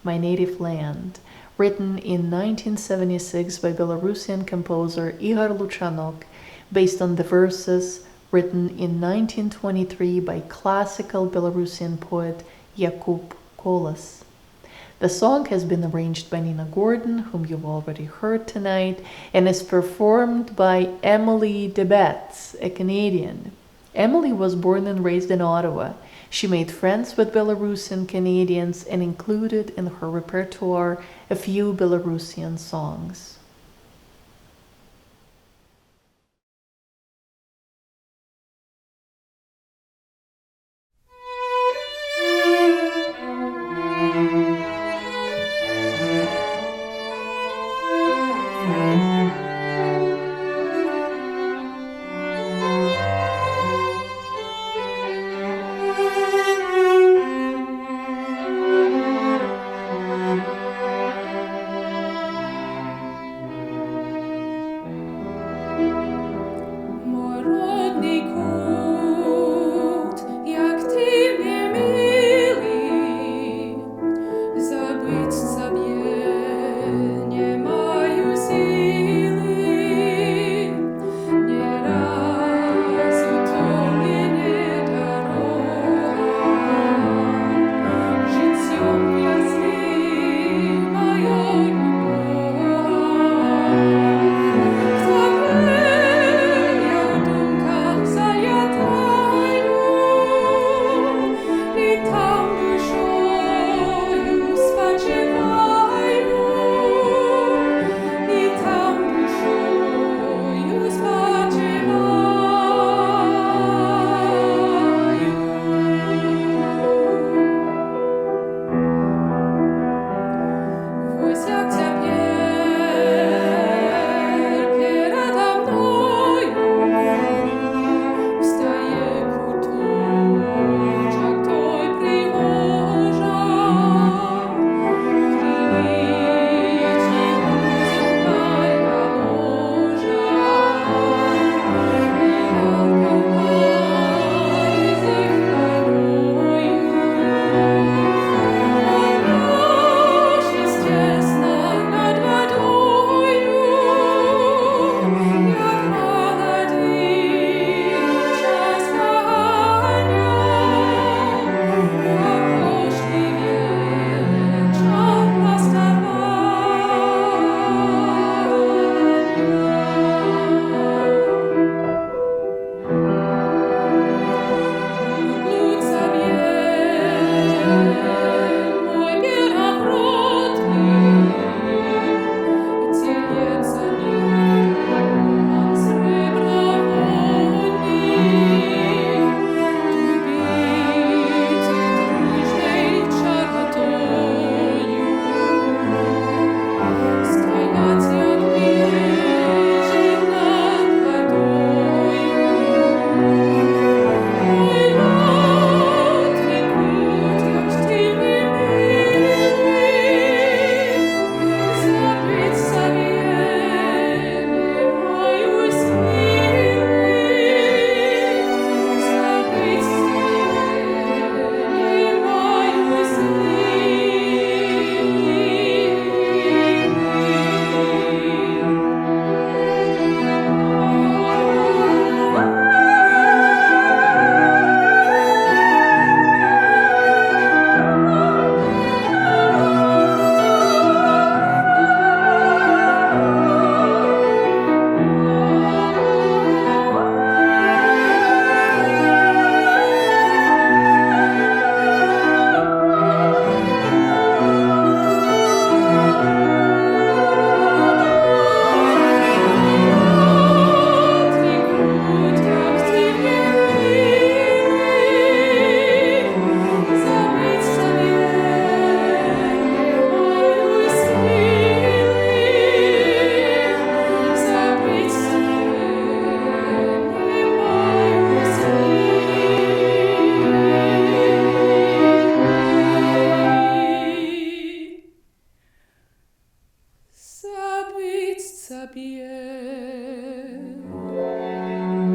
My Native Land, written in 1976 by Belarusian composer Igor Luchanok, based on the verses written in 1923 by classical Belarusian poet Yakub Kolas. The song has been arranged by Nina Gordon, whom you've already heard tonight, and is performed by Emily DeBetz, a Canadian. Emily was born and raised in Ottawa. She made friends with Belarusian Canadians and included in her repertoire a few Belarusian songs.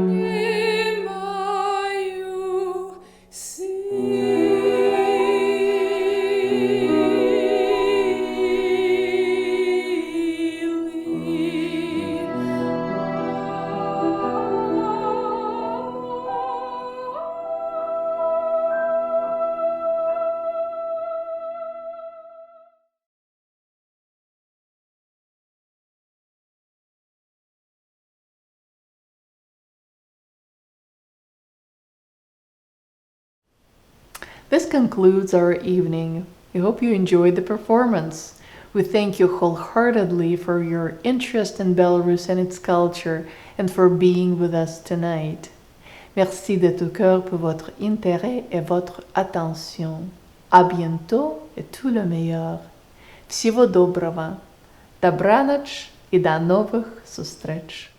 не маю This concludes our evening. We hope you enjoyed the performance. We thank you wholeheartedly for your interest in Belarus and its culture and for being with us tonight. Merci de tout cœur pour votre intérêt et votre attention. À bientôt et tout le meilleur. Всего доброго. Добраноч и до новых встреч.